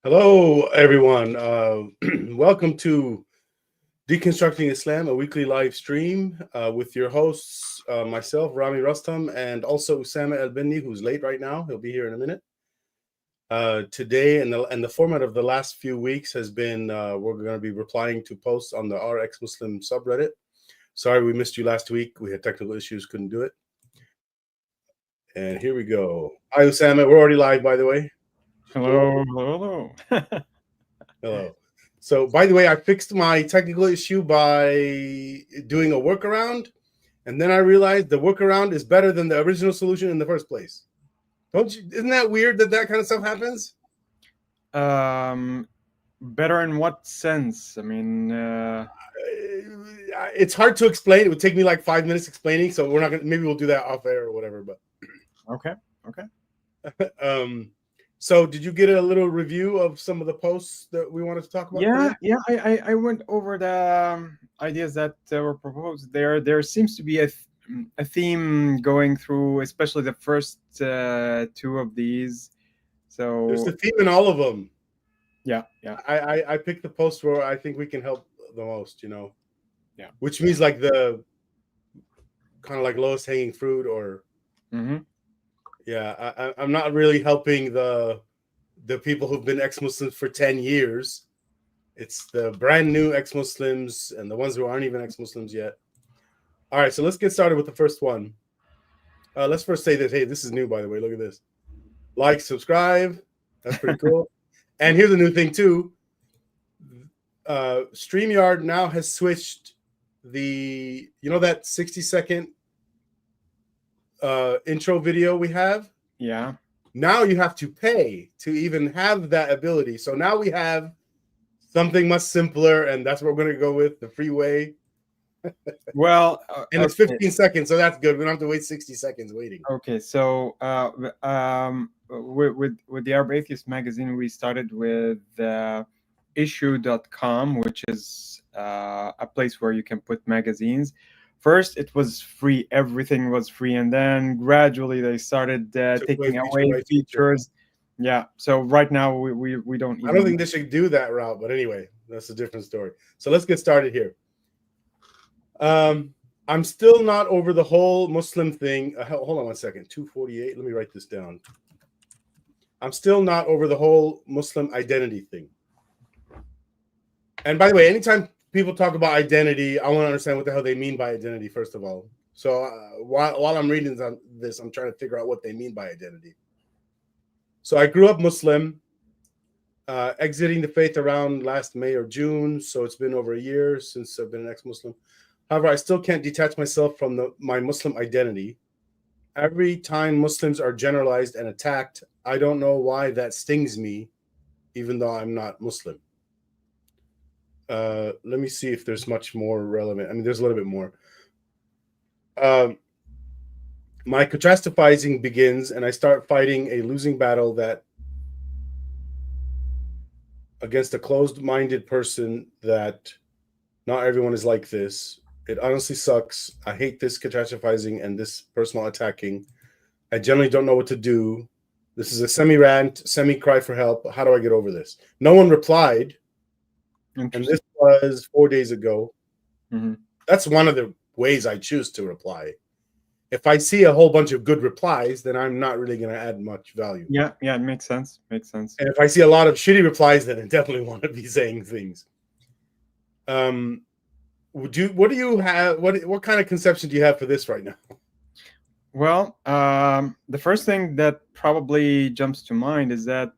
Hello, everyone. Welcome to Deconstructing Islam, a weekly live stream with your hosts, myself, Rami Rustam, and also Usama El-Binni, who's late right now. He'll be here in a minute. Today, and the format of the last few weeks has been we're going to be replying to posts on the Exmuslim subreddit. Sorry we missed you last week. We had technical issues, couldn't do it. And here we go. Hi, Usama. We're already live, by the way. Hello. Hello. So, by the way, I fixed my technical issue by doing a workaround, and then I realized the workaround is better than the original solution in the first place. Don't you? Isn't that weird that kind of stuff happens? Better in what sense? I mean, it's hard to explain. It would take me like 5 minutes explaining, so we're not gonna. Maybe we'll do that off air or whatever. But okay. So, did you get a little review of some of the posts that we wanted to talk about? Yeah. I went over the ideas that were proposed there. There seems to be a theme going through, especially the first two of these. So there's a theme in all of them. Yeah. I picked the post where I think we can help the most. Yeah. Which means like the kind of like lowest hanging fruit, or. Mm-hmm. Yeah, I'm not really helping the people who've been ex-Muslims for 10 years. It's the brand new ex-Muslims and the ones who aren't even ex-Muslims yet. All right, so let's get started with the first one. Let's first say that, hey, this is new, by the way. Look at this. Like, subscribe. That's pretty cool. And here's a new thing, too. StreamYard now has switched the, that 60-second intro video we have. Yeah. Now you have to pay to even have that ability. So now we have something much simpler, and that's what we're going to go with, the free way. Well, and it's 15 seconds, so that's good. We don't have to wait 60 seconds waiting. Okay, so with the Arab Atheist magazine, we started with issue.com, which is a place where you can put magazines. First, it was free. Everything was free. And then gradually they started taking away features. Yeah. So right now we don't even... I don't think they should do that route. But anyway, that's a different story. So let's get started here. I'm still not over the whole Muslim thing. Hold on 1 second. 248. Let me write this down. I'm still not over the whole Muslim identity thing. And by the way, anytime people talk about identity, I want to understand what the hell they mean by identity, first of all. So while I'm reading this, I'm trying to figure out what they mean by identity. So I grew up Muslim, exiting the faith around last May or June. So it's been over a year since I've been an ex-Muslim. However, I still can't detach myself from my Muslim identity. Every time Muslims are generalized and attacked, I don't know why that stings me, even though I'm not Muslim. Let me see if there's much more relevant. I mean, there's a little bit more. My catastrophizing begins, and I start fighting a losing battle that against a closed-minded person that not everyone is like this. It honestly sucks. I hate this catastrophizing and this personal attacking. I generally don't know what to do. This is a semi-rant, semi-cry for help. How do I get over this? No one replied. And this was 4 days ago. Mm-hmm. That's one of the ways I choose to reply. If I see a whole bunch of good replies, then I'm not really going to add much value. Yeah, it makes sense. And if I see a lot of shitty replies, then I definitely want to be saying things. What do you have? What kind of conception do you have for this right now? Well, the first thing that probably jumps to mind is that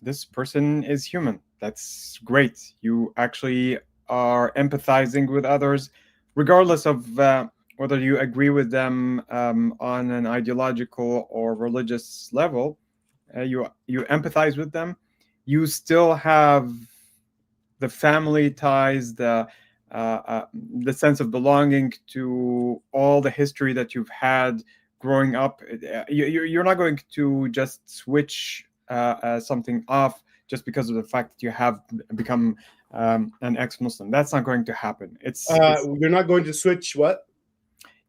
this person is human. That's great. You actually are empathizing with others, regardless of whether you agree with them on an ideological or religious level. You empathize with them. You still have the family ties, the sense of belonging to all the history that you've had growing up. You're not going to just switch something off just because of the fact that you have become an ex-Muslim. That's not going to happen. It's you're not going to switch what?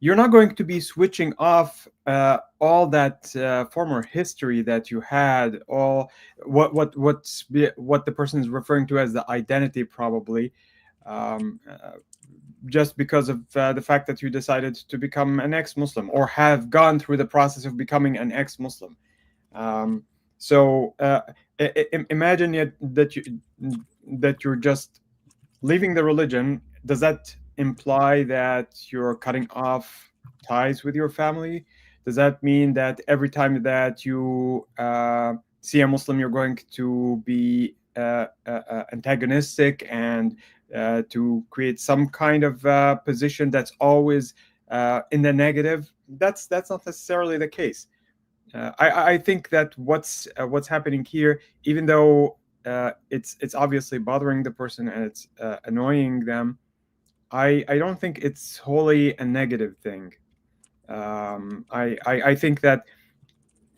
you're not going to be switching off all that former history that you had, all what the person is referring to as the identity, probably, um, uh, just because of the fact that you decided to become an ex-Muslim or have gone through the process of becoming an ex-Muslim. So imagine that you're just leaving the religion. Does that imply that you're cutting off ties with your family? Does that mean that every time that you see a Muslim, you're going to be antagonistic and to create some kind of position that's always in the negative? That's not necessarily the case. I think that what's happening here, even though it's obviously bothering the person and it's annoying them, I don't think it's wholly a negative thing. I think that,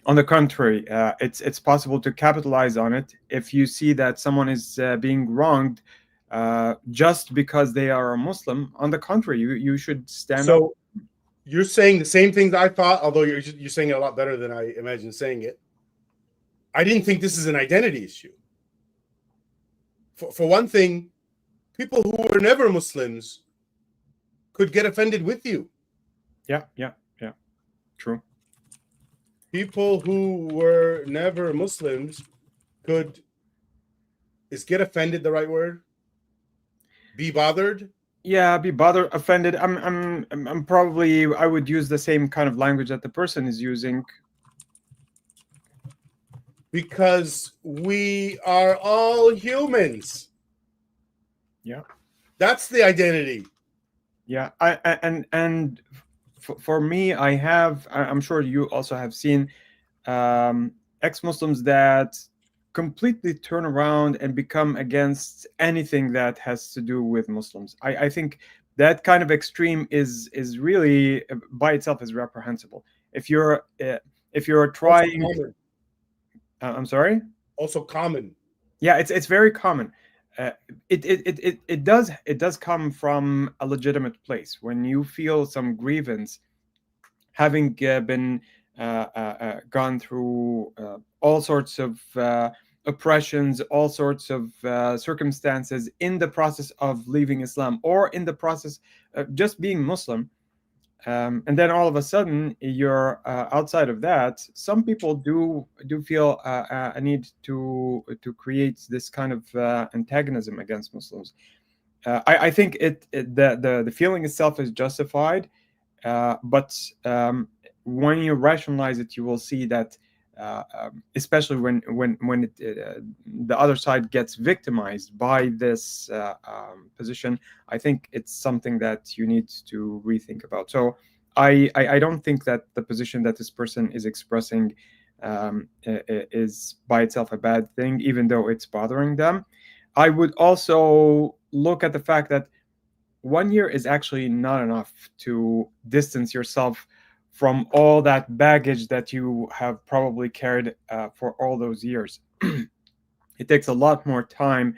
on the contrary, it's possible to capitalize on it if you see that someone is being wronged just because they are a Muslim. On the contrary, you should stand up. So you're saying the same things I thought, although you're saying it a lot better than I imagined saying it. I didn't think this is an identity issue. For one thing, people who were never Muslims could get offended with you. Yeah. True. People who were never Muslims could, is get offended the right word? Be bothered? Yeah, be bothered, offended. I'm probably, I would use the same kind of language that the person is using. Because we are all humans. Yeah. That's the identity. Yeah, and for me, I'm sure you also have seen ex-Muslims that completely turn around and become against anything that has to do with Muslims. I think that kind of extreme is really by itself is reprehensible. If you're trying, I'm sorry. Also common. Yeah, it's very common. It does come from a legitimate place. When you feel some grievance, having been gone through all sorts of oppressions, all sorts of circumstances in the process of leaving Islam, or in the process of just being Muslim, and then all of a sudden you're outside of that. Some people do feel a need to create this kind of antagonism against Muslims. I think the feeling itself is justified, but when you rationalize it, you will see that, especially when the other side gets victimized by this position, I think it's something that you need to rethink about. So I don't think that the position that this person is expressing is by itself a bad thing, even though it's bothering them. I would also look at the fact that 1 year is actually not enough to distance yourself from all that baggage that you have probably carried for all those years. It takes a lot more time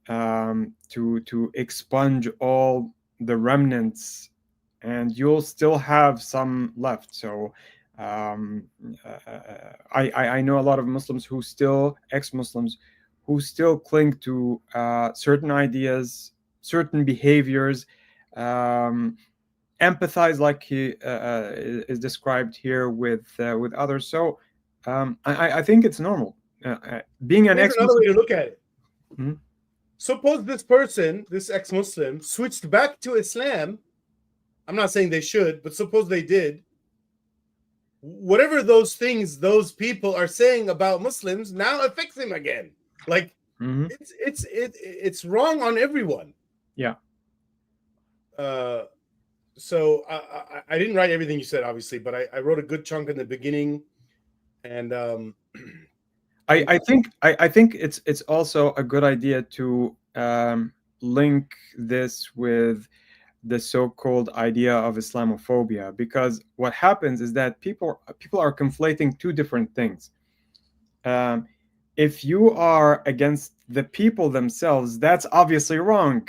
to expunge all the remnants, and you'll still have some left. So I know a lot of Muslims who still, ex-Muslims, who still cling to certain ideas, certain behaviors, empathize, like he is described here, with others. So I think it's normal. Being an Here's another way to look at it. Mhm. Suppose this person, this ex-Muslim, switched back to Islam. I'm not saying they should, but suppose they did. Whatever those things those people are saying about Muslims now affects him again. Like, it's wrong on everyone. Yeah. So I didn't write everything you said, obviously, but I wrote a good chunk in the beginning, and I think it's also a good idea to link this with the so-called idea of Islamophobia, because what happens is that people are conflating two different things. If you are against the people themselves, that's obviously wrong.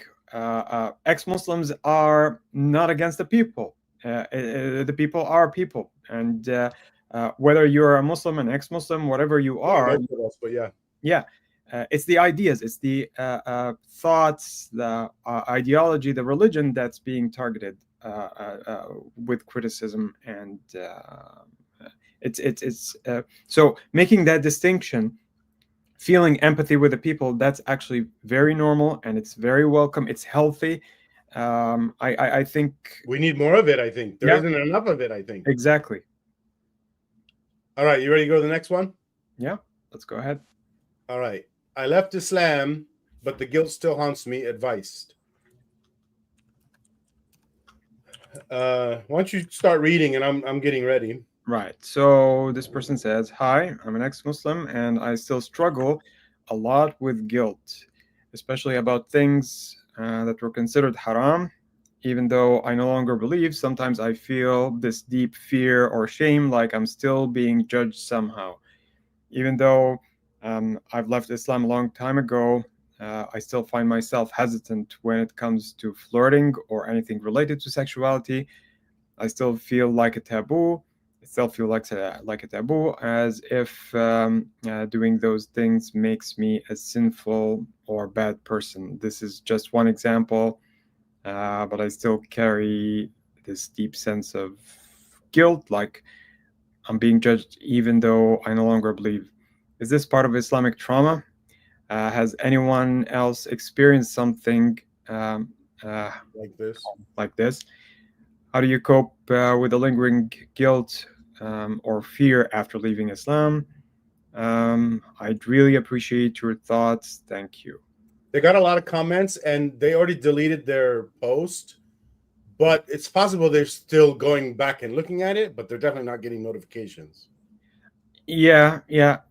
Ex-Muslims are not against the people. The people are people, and whether you're a Muslim, an ex-Muslim, whatever you are, Most of us, but yeah. yeah, it's the ideas, it's the thoughts, the ideology, the religion that's being targeted with criticism, and it's so making that distinction, feeling empathy with the people, that's actually very normal, and it's very welcome. It's healthy. I think We need more of it, I think. There Yeah. isn't enough of it, I think. exactly. All right, you ready to go to the next one? Yeah, let's go ahead. All right. I left Islam, but the guilt still haunts me. Advice. Why don't you start reading, and I'm getting ready. Right. So this person says, "Hi, I'm an ex-Muslim, and I still struggle a lot with guilt, especially about things that were considered haram. Even though I no longer believe, sometimes I feel this deep fear or shame, like I'm still being judged somehow. Even though I've left Islam a long time ago, I still find myself hesitant when it comes to flirting or anything related to sexuality. I still feel like a taboo. I still feel like a taboo, as if doing those things makes me a sinful or bad person. This is just one example, but I still carry this deep sense of guilt, like I'm being judged even though I no longer believe. Is this part of Islamic trauma? Has anyone else experienced something Like this. like this? How do you cope with the lingering guilt or fear after leaving Islam? I'd really appreciate your thoughts. Thank you." They got a lot of comments, and they already deleted their post, but it's possible they're still going back and looking at it, but they're definitely not getting notifications. Yeah.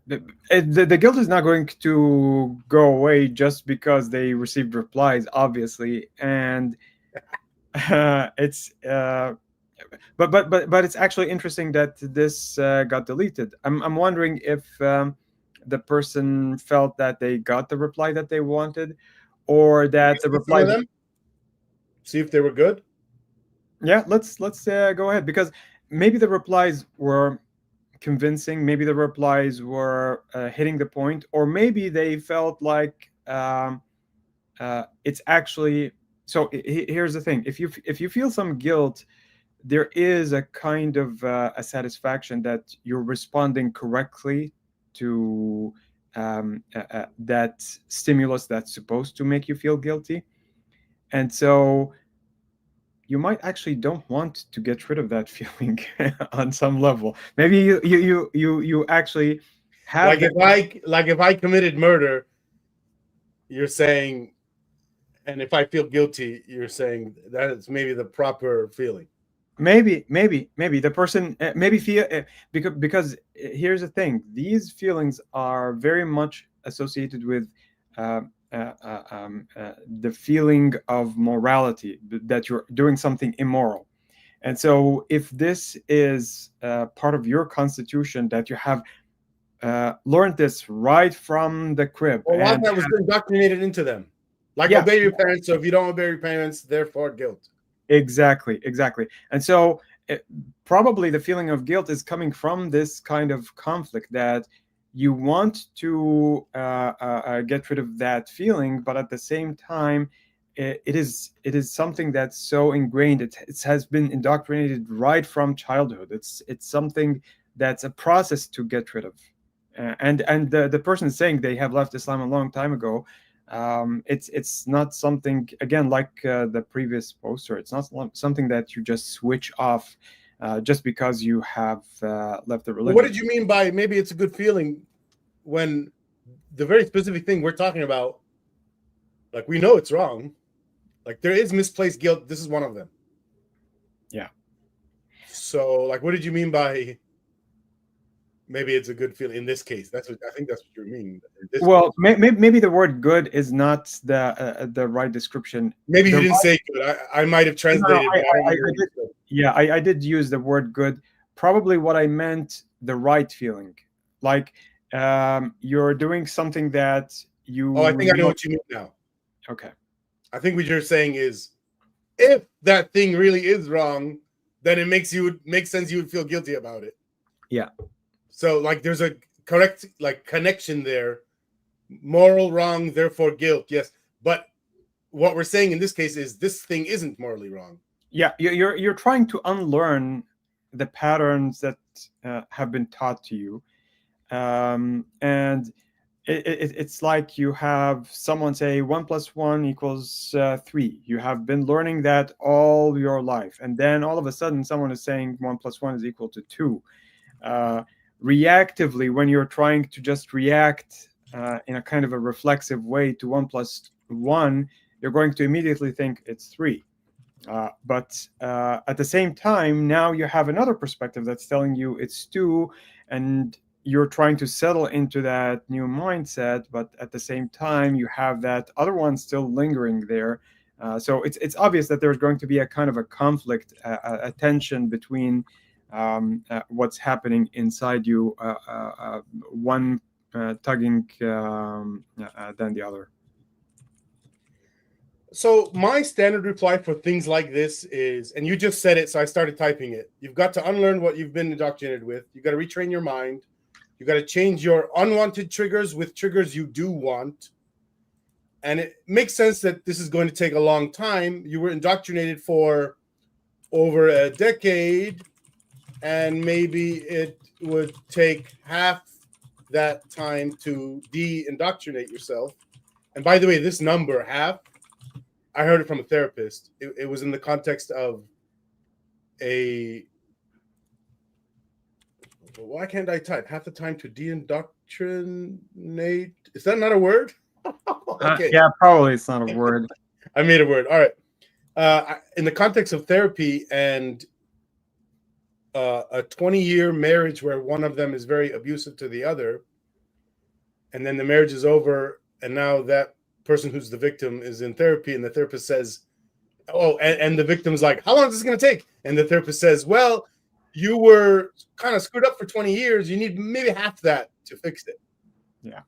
The guilt is not going to go away just because they received replies, obviously, and it's but it's actually interesting that this got deleted. I'm wondering if the person felt that they got the reply that they wanted, or that the Some reply. of them, see if they were good. Yeah, let's go ahead, because maybe the replies were convincing, maybe the replies were hitting the point, or maybe they felt like it's actually. So here's the thing: if you feel some guilt, there is a kind of a satisfaction that you're responding correctly to that stimulus that's supposed to make you feel guilty, and so you might actually don't want to get rid of that feeling on some level. Maybe you actually have If I committed murder, you're saying, and if I feel guilty, you're saying that it's maybe the proper feeling. maybe the person maybe feel because here's the thing: these feelings are very much associated with the feeling of morality, that you're doing something immoral. And so if this is part of your constitution, that you have learned this right from the crib, Well, a lot of and that was indoctrinated into them. Like, Yeah. obey your parents. So if you don't obey your parents, therefore guilt. exactly. And so probably the feeling of guilt is coming from this kind of conflict, that you want to get rid of that feeling, but at the same time it is something that's so ingrained. It has been indoctrinated right from childhood. It's something that's a process to get rid of. And the person saying they have left Islam a long time ago, it's not something, again, like the previous poster, it's not something that you just switch off just because you have left the religion. What did you mean by maybe it's a good feeling when the very specific thing we're talking about, like, we know it's wrong, like there is misplaced guilt. This is one of them. Yeah. So, like, what did you mean by maybe it's a good feeling in this case? I think that's what you mean. Well, maybe the word "good" is not the right description. Maybe you didn't say good. I might have translated. I did use the word "good." Probably what I meant, the right feeling, like you're doing something that you. Oh, I think I know what you mean now. Okay. I think what you're saying is, if that thing really is wrong, then it makes sense you would feel guilty about it. Yeah. So like there's a correct like connection there. Moral wrong, therefore guilt. Yes. But what we're saying in this case is this thing isn't morally wrong. Yeah, you're trying to unlearn the patterns that have been taught to you, and it's like you have someone say 1 + 1 = 3. You have been learning that all your life, and then all of a sudden someone is saying 1 + 1 = 2. Reactively, when you're trying to just react in a kind of a reflexive way to 1 + 1, you're going to immediately think it's 3. But at the same time, now you have another perspective that's telling you it's 2, and you're trying to settle into that new mindset. But at the same time, you have that other one still lingering there. So it's obvious that there's going to be a kind of a conflict, a tension between what's happening inside you, one tugging than the other. So my standard reply for things like this is, and you just said it, so I started typing it. You've got to unlearn what you've been indoctrinated with. You got to retrain your mind. You got to change your unwanted triggers with triggers you do want. And it makes sense that this is going to take a long time. You were indoctrinated for over a decade, and maybe it would take half that time to de-indoctrinate yourself. And by the way, this number, half, I heard it from a therapist. It was in the context of why can't I type? Half the time to de-indoctrinate. Is that not a word? Okay. Yeah, probably it's not a word. I made a word. All right. In the context of therapy and a 20-year marriage where one of them is very abusive to the other, and then the marriage is over, and now that person who's the victim is in therapy, and the therapist says, and the victim's like, how long is this going to take? And the therapist says, well, you were kind of screwed up for 20 years. You need maybe half that to fix it. Yeah.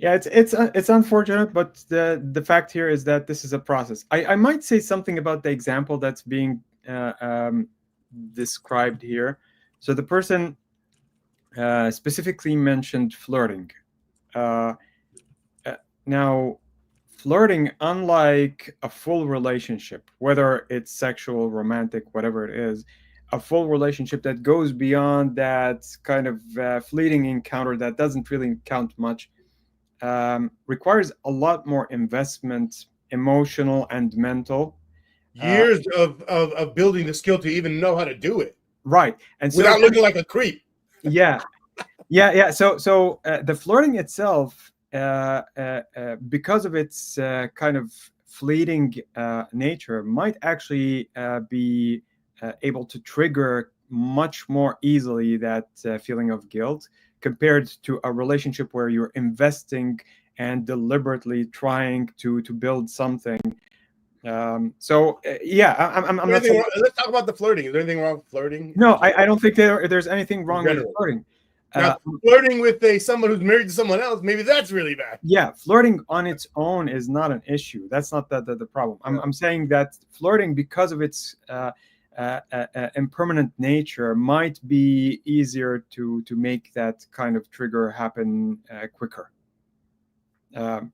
Yeah, it's unfortunate, but the fact here is that this is a process. I might say something about the example that's being described here. So the person specifically mentioned flirting. Now, flirting, unlike a full relationship, whether it's sexual, romantic, whatever it is, a full relationship that goes beyond that kind of fleeting encounter that doesn't really count much, requires a lot more investment, emotional and mental. Years of building the skill to even know how to do it. Right. And so without looking like a creep. Yeah. So the flirting itself, because of its kind of fleeting nature, might actually be able to trigger much more easily that feeling of guilt compared to a relationship where you're investing and deliberately trying to build something. I'm not saying, let's talk about the flirting. Is there anything wrong with flirting? No, I don't think there's anything wrong with flirting. Now, flirting with someone who's married to someone else, maybe that's really bad. Yeah, flirting on its own is not an issue. That's not the problem. I'm saying that flirting, because of its impermanent nature, might be easier to make that kind of trigger happen quicker. Again?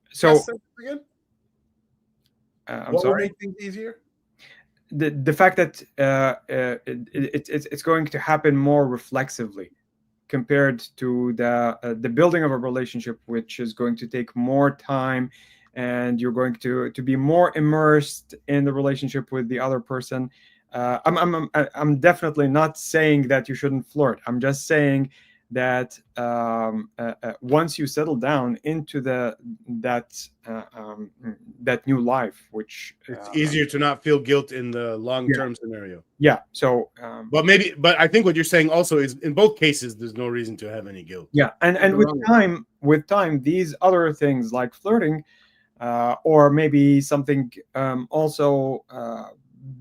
I'm sorry. Would make things easier? The fact that it's going to happen more reflexively compared to the building of a relationship, which is going to take more time, and you're going to be more immersed in the relationship with the other person. I'm definitely not saying that you shouldn't flirt. I'm just saying that once you settle down into that new life, which it's easier to not feel guilt in the long-term scenario. Yeah. So, but I think what you're saying also is in both cases, there's no reason to have any guilt. Yeah, and with time, these other things like flirting, or maybe something also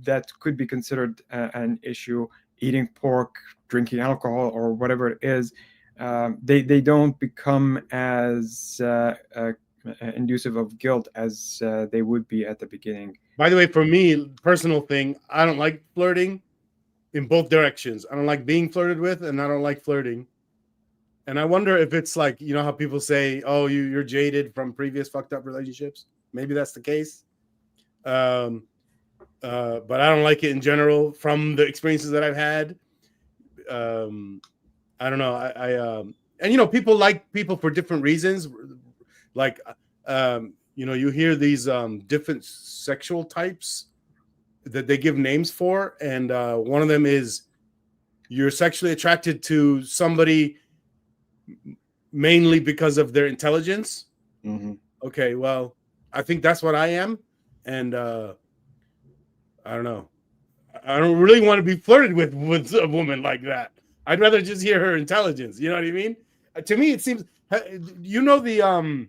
that could be considered an issue, eating pork, drinking alcohol, or whatever it is, they don't become as inducive of guilt as they would be at the beginning. By the way, for me, personal thing, I don't like flirting in both directions. I don't like being flirted with, and I don't like flirting. And I wonder if it's like, you know how people say, oh, you're jaded from previous fucked up relationships. Maybe that's the case. But I don't like it in general from the experiences that I've had. I don't know. And you know, people like people for different reasons. Like, you know, you hear these different sexual types that they give names for, and one of them is you're sexually attracted to somebody mainly because of their intelligence. Mm-hmm. Okay, well, I think that's what I am, and I don't know. I don't really want to be flirted with a woman like that. I'd rather just hear her intelligence. You know what I mean? To me, it seems. You know the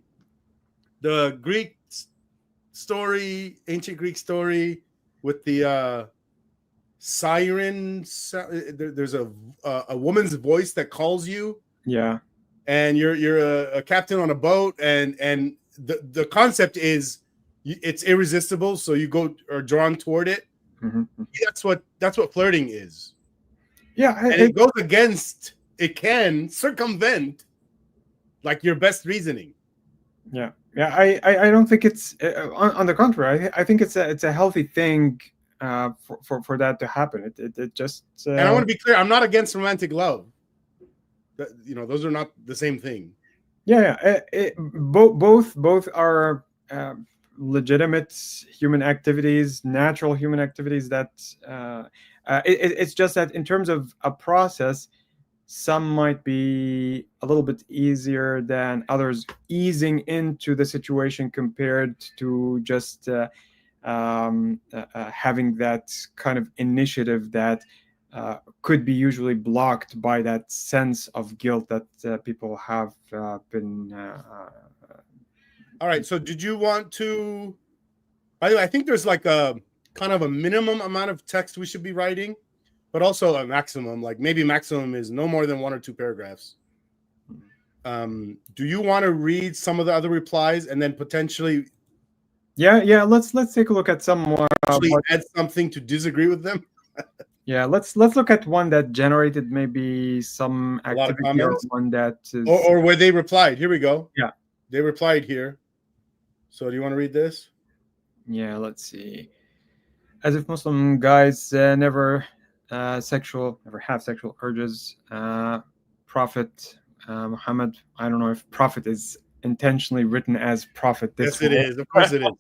Greek story, ancient Greek story with the siren. There's a woman's voice that calls you. Yeah. And you're a captain on a boat, and the concept is it's irresistible, so you go are drawn toward it. Mm-hmm. That's what flirting is. Yeah, and it goes against. It can circumvent like your best reasoning. Yeah. I don't think it's on the contrary. I think it's a healthy thing for that to happen. It just. And I want to be clear. I'm not against romantic love. You know, those are not the same thing. Yeah. Both are legitimate human activities, natural human activities. That it's just that in terms of a process, some might be a little bit easier than others easing into the situation compared to just having that kind of initiative that could be usually blocked by that sense of guilt that people have been. All right. So did you want to, by the way, I think there's like a kind of a minimum amount of text we should be writing, but also a maximum, like maybe maximum is no more than 1 or 2 paragraphs. Do you want to read some of the other replies and then potentially? Yeah. Let's take a look at some more. Add something to disagree with them. Yeah, let's look at one that generated maybe some activity, or one that is... or where they replied. Here we go. Yeah, they replied here. So do you want to read this? Yeah, let's see. As if Muslim guys never have sexual urges. Prophet Muhammad. I don't know if prophet is intentionally written as prophet. Yes, it is. Of course, it is.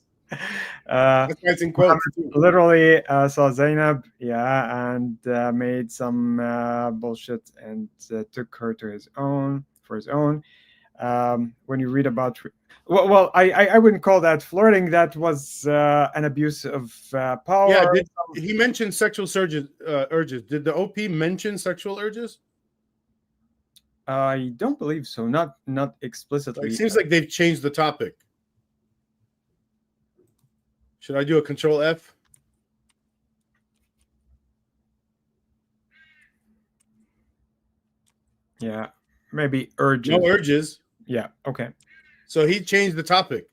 That's why it's in quotes. Literally saw Zainab, and made some bullshit and took her to his own. When you read about, I wouldn't call that flirting. That was an abuse of power. Yeah, he mentioned sexual urges. Did the OP mention sexual urges? I don't believe so. Not explicitly. It seems like they've changed the topic. Should I do a Control F? Yeah, maybe urges. No urges. Yeah. Okay. So he changed the topic.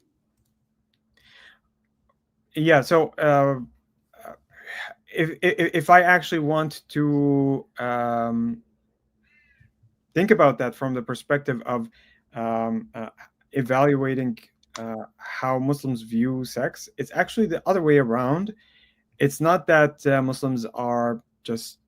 Yeah. So if I actually want to think about that from the perspective of evaluating how Muslims view sex, it's actually the other way around. It's not that Muslims are just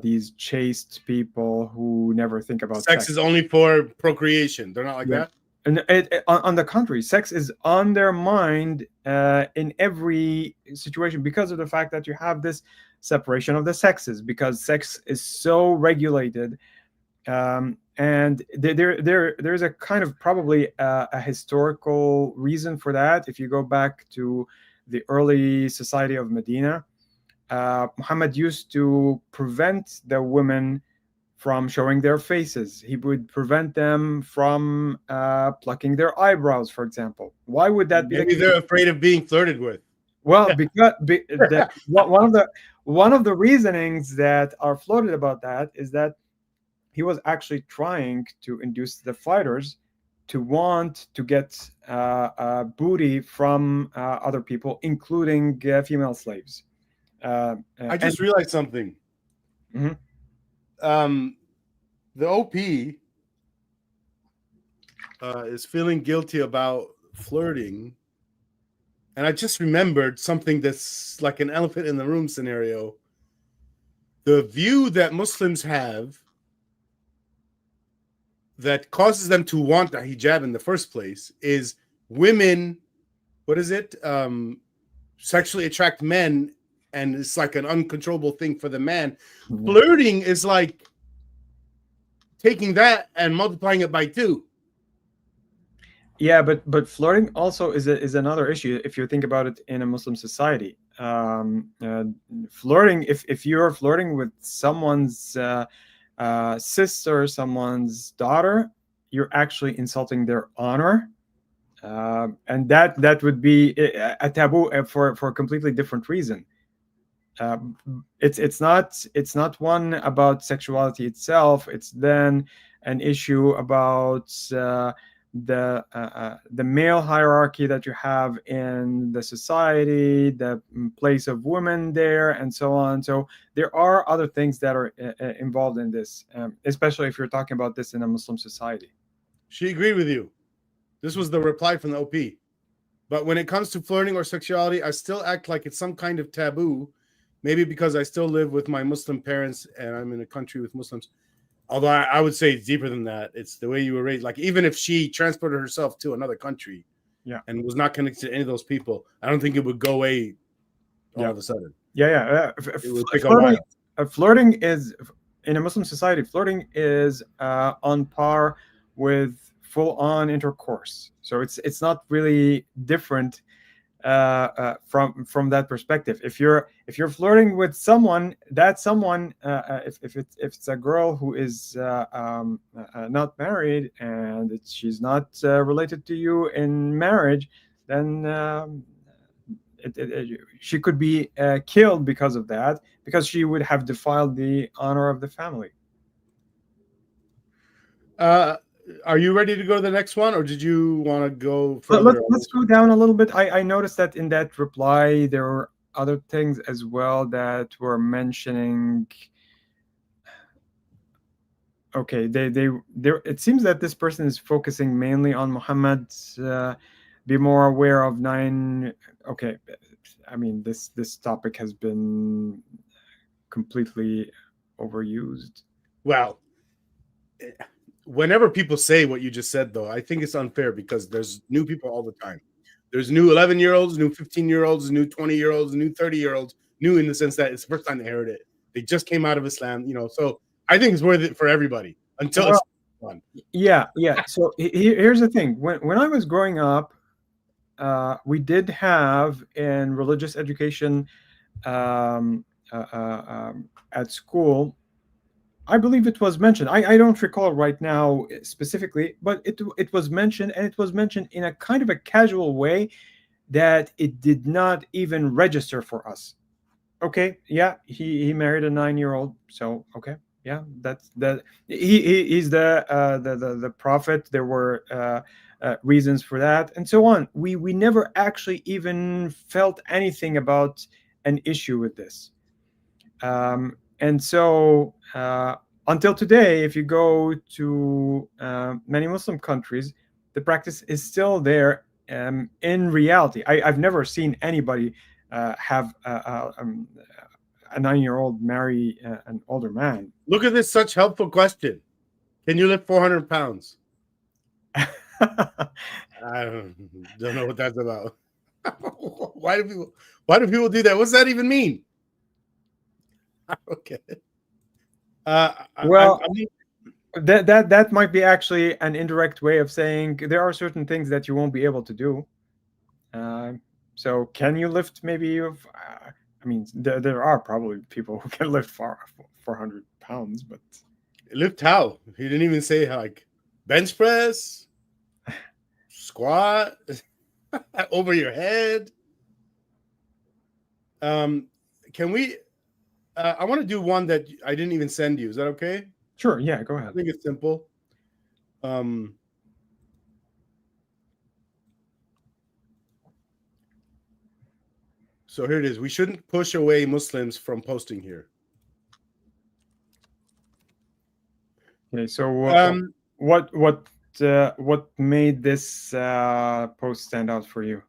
these chaste people who never think about sex. Sex is only for procreation. They're not like that. And on the contrary, sex is on their mind in every situation because of the fact that you have this separation of the sexes, because sex is so regulated. And there's a kind of probably a historical reason for that. If you go back to the early society of Medina, Muhammad used to prevent the women from showing their faces. He would prevent them from plucking their eyebrows, for example. Why would that be? Maybe they're afraid of being flirted with. Well, because one of the reasonings that are floated about that is that he was actually trying to induce the fighters to want to get booty from other people, including female slaves. I just realized something. Mhm. The OP is feeling guilty about flirting, and I just remembered something that's like an elephant in the room scenario. The view that Muslims have that causes them to want a hijab in the first place is women, what is it? Sexually attract men, and it's like an uncontrollable thing for the man. Mhm. Flirting is like taking that and multiplying it by 2. Yeah, but flirting also is another issue if you think about it in a Muslim society. Flirting, if you're flirting with someone's sister, someone's daughter, you're actually insulting their honor, and that would be a taboo for a completely different reason. It's not one about sexuality itself. It's then an issue about the male hierarchy that you have in the society, the place of women there, and so on. So there are other things that are involved in this, especially if you're talking about this in a Muslim society. She agreed with you. This was the reply from the OP. But when it comes to flirting or sexuality, I still act like it's some kind of taboo. Maybe because I still live with my Muslim parents and I'm in a country with Muslims. Although I would say it's deeper than that. It's the way you were raised. Like, even if she transported herself to another country, Yeah, and was not connected to any of those people, I don't think it would go away all of a sudden. Yeah. It would take a while. Flirting is, in a Muslim society, flirting is on par with full-on intercourse. So it's not really different from that perspective. If you're flirting with someone, that someone, if it's a girl who is not married and she's not related to you in marriage, then she could be killed because of that, because she would have defiled the honor of the family. Are you ready to go to the next one, or did you want to go further? Let's go down a little bit. I noticed that in that reply there were other things as well that were mentioning. Okay, they it seems that this person is focusing mainly on Muhammad. Be more aware of 9. Okay, I mean this topic has been completely overused. Well, whenever people say what you just said, though, I think it's unfair because there's new people all the time. There's new 11-year-olds, new 15-year-olds, new 20-year-olds, new 30-year-olds, new in the sense that it's the first time they heard it. They just came out of Islam, so I think it's worth it for everybody until it's fun. Yeah. So here's the thing. When I was growing up, we did have in religious education at school, I believe it was mentioned. I don't recall right now specifically, but it was mentioned, and it was mentioned in a kind of a casual way that it did not even register for us. Okay, yeah, he married a 9-year-old, so okay, yeah, that's that. He's the prophet. There were reasons for that, and so on. We never actually even felt anything about an issue with this. And so until today, if you go to many Muslim countries, the practice is still there in reality. I've never seen anybody have a 9-year-old marry an older man. Look at this such helpful question. Can you lift 400 pounds? I don't know what that's about. Why do people do that? What's that even mean? Okay. Well, that might be actually an indirect way of saying there are certain things that you won't be able to do. So can you lift maybe? I mean, there are probably people who can lift 400 pounds, but lift how? He didn't even say like bench press, squat, over your head. Can we? I want to do one that I didn't even send you. Is that okay? Sure. Yeah, go ahead. I think it's simple. So here it is. We shouldn't push away Muslims from posting here. Okay, so what made this post stand out for you?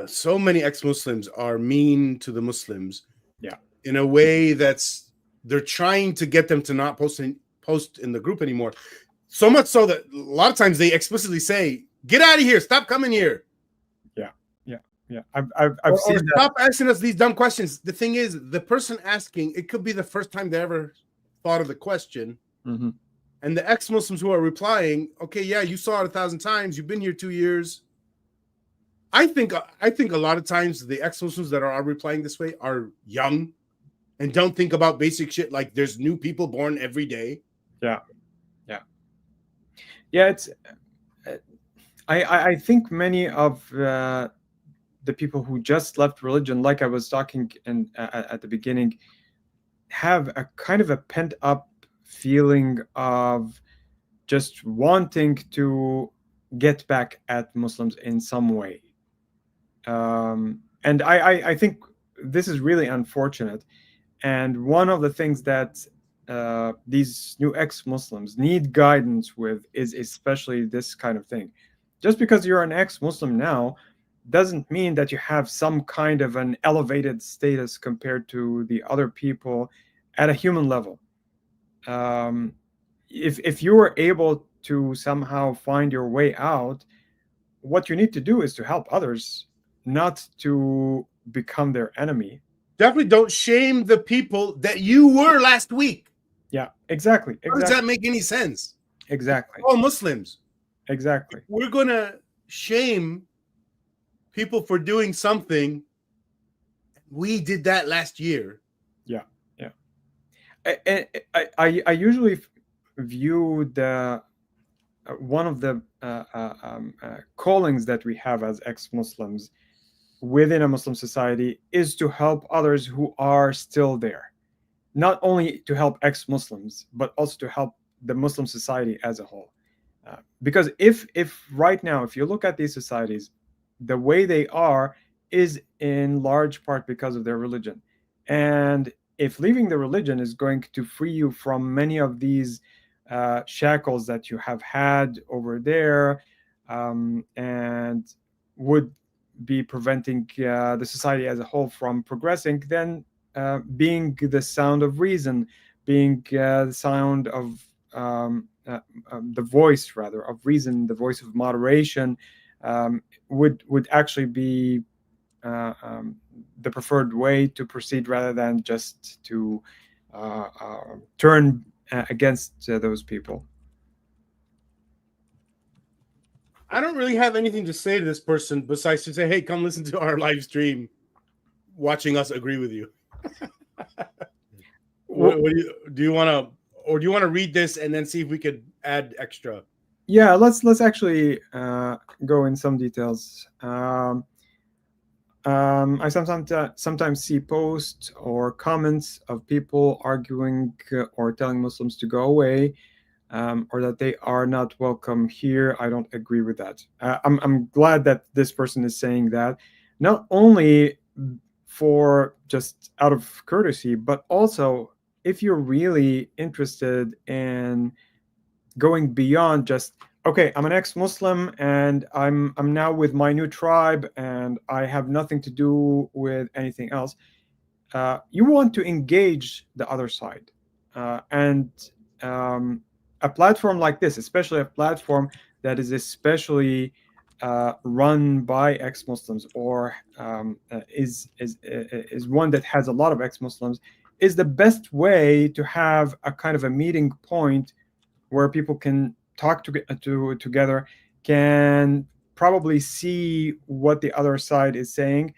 So many ex-Muslims are mean to the Muslims. Yeah. In a way they're trying to get them to not post in the group anymore. So much so that a lot of times they explicitly say, "Get out of here! Stop coming here!" Yeah. I've seen that. Stop asking us these dumb questions. The thing is, the person asking, it could be the first time they ever thought of the question. Mm-hmm. And the ex-Muslims who are replying, okay, yeah, you saw it 1,000 times. You've been here 2 years. I think a lot of times the ex-Muslims that are replying this way are young and don't think about basic shit like there's new people born every day. Yeah. It's. I think many of the people who just left religion, like I was talking at the beginning, have a kind of a pent up feeling of just wanting to get back at Muslims in some way. And I think this is really unfortunate. And one of the things that these new ex-Muslims need guidance with is especially this kind of thing. Just because you're an ex-Muslim now doesn't mean that you have some kind of an elevated status compared to the other people at a human level. If you were able to somehow find your way out, what you need to do is to help others, not to become their enemy. Definitely don't shame the people that you were last week. Yeah, exactly. How does that make any sense? Exactly. All Muslims. Exactly. We're going to shame people for doing something. We did that last year. Yeah. I usually view the one of the callings that we have as ex-Muslims within a Muslim society is to help others who are still there. Not only to help ex-Muslims, but also to help the Muslim society as a whole. Because if right now, if you look at these societies, the way they are is in large part because of their religion. And if leaving the religion is going to free you from many of these shackles that you have had over there, and would be preventing the society as a whole from progressing, then being the sound of reason, being the sound of the voice, rather, of reason, the voice of moderation, would actually be the preferred way to proceed, rather than just to turn against those people. I don't really have anything to say to this person besides to say, hey, come listen to our live stream, watching us agree with you. Do you want to read this and then see if we could add extra? Yeah, let's actually go in some details. I sometimes see posts or comments of people arguing or telling Muslims to go away, or that they are not welcome here. I don't agree with that. I'm glad that this person is saying that, not only for just out of courtesy, but also if you're really interested in going beyond just, okay, I'm an ex-Muslim and I'm now with my new tribe and I have nothing to do with anything else. You want to engage the other side, and a platform like this, especially a platform that is especially run by ex-Muslims, or is one that has a lot of ex-Muslims, is the best way to have a kind of a meeting point where people can talk together, can probably see what the other side is saying,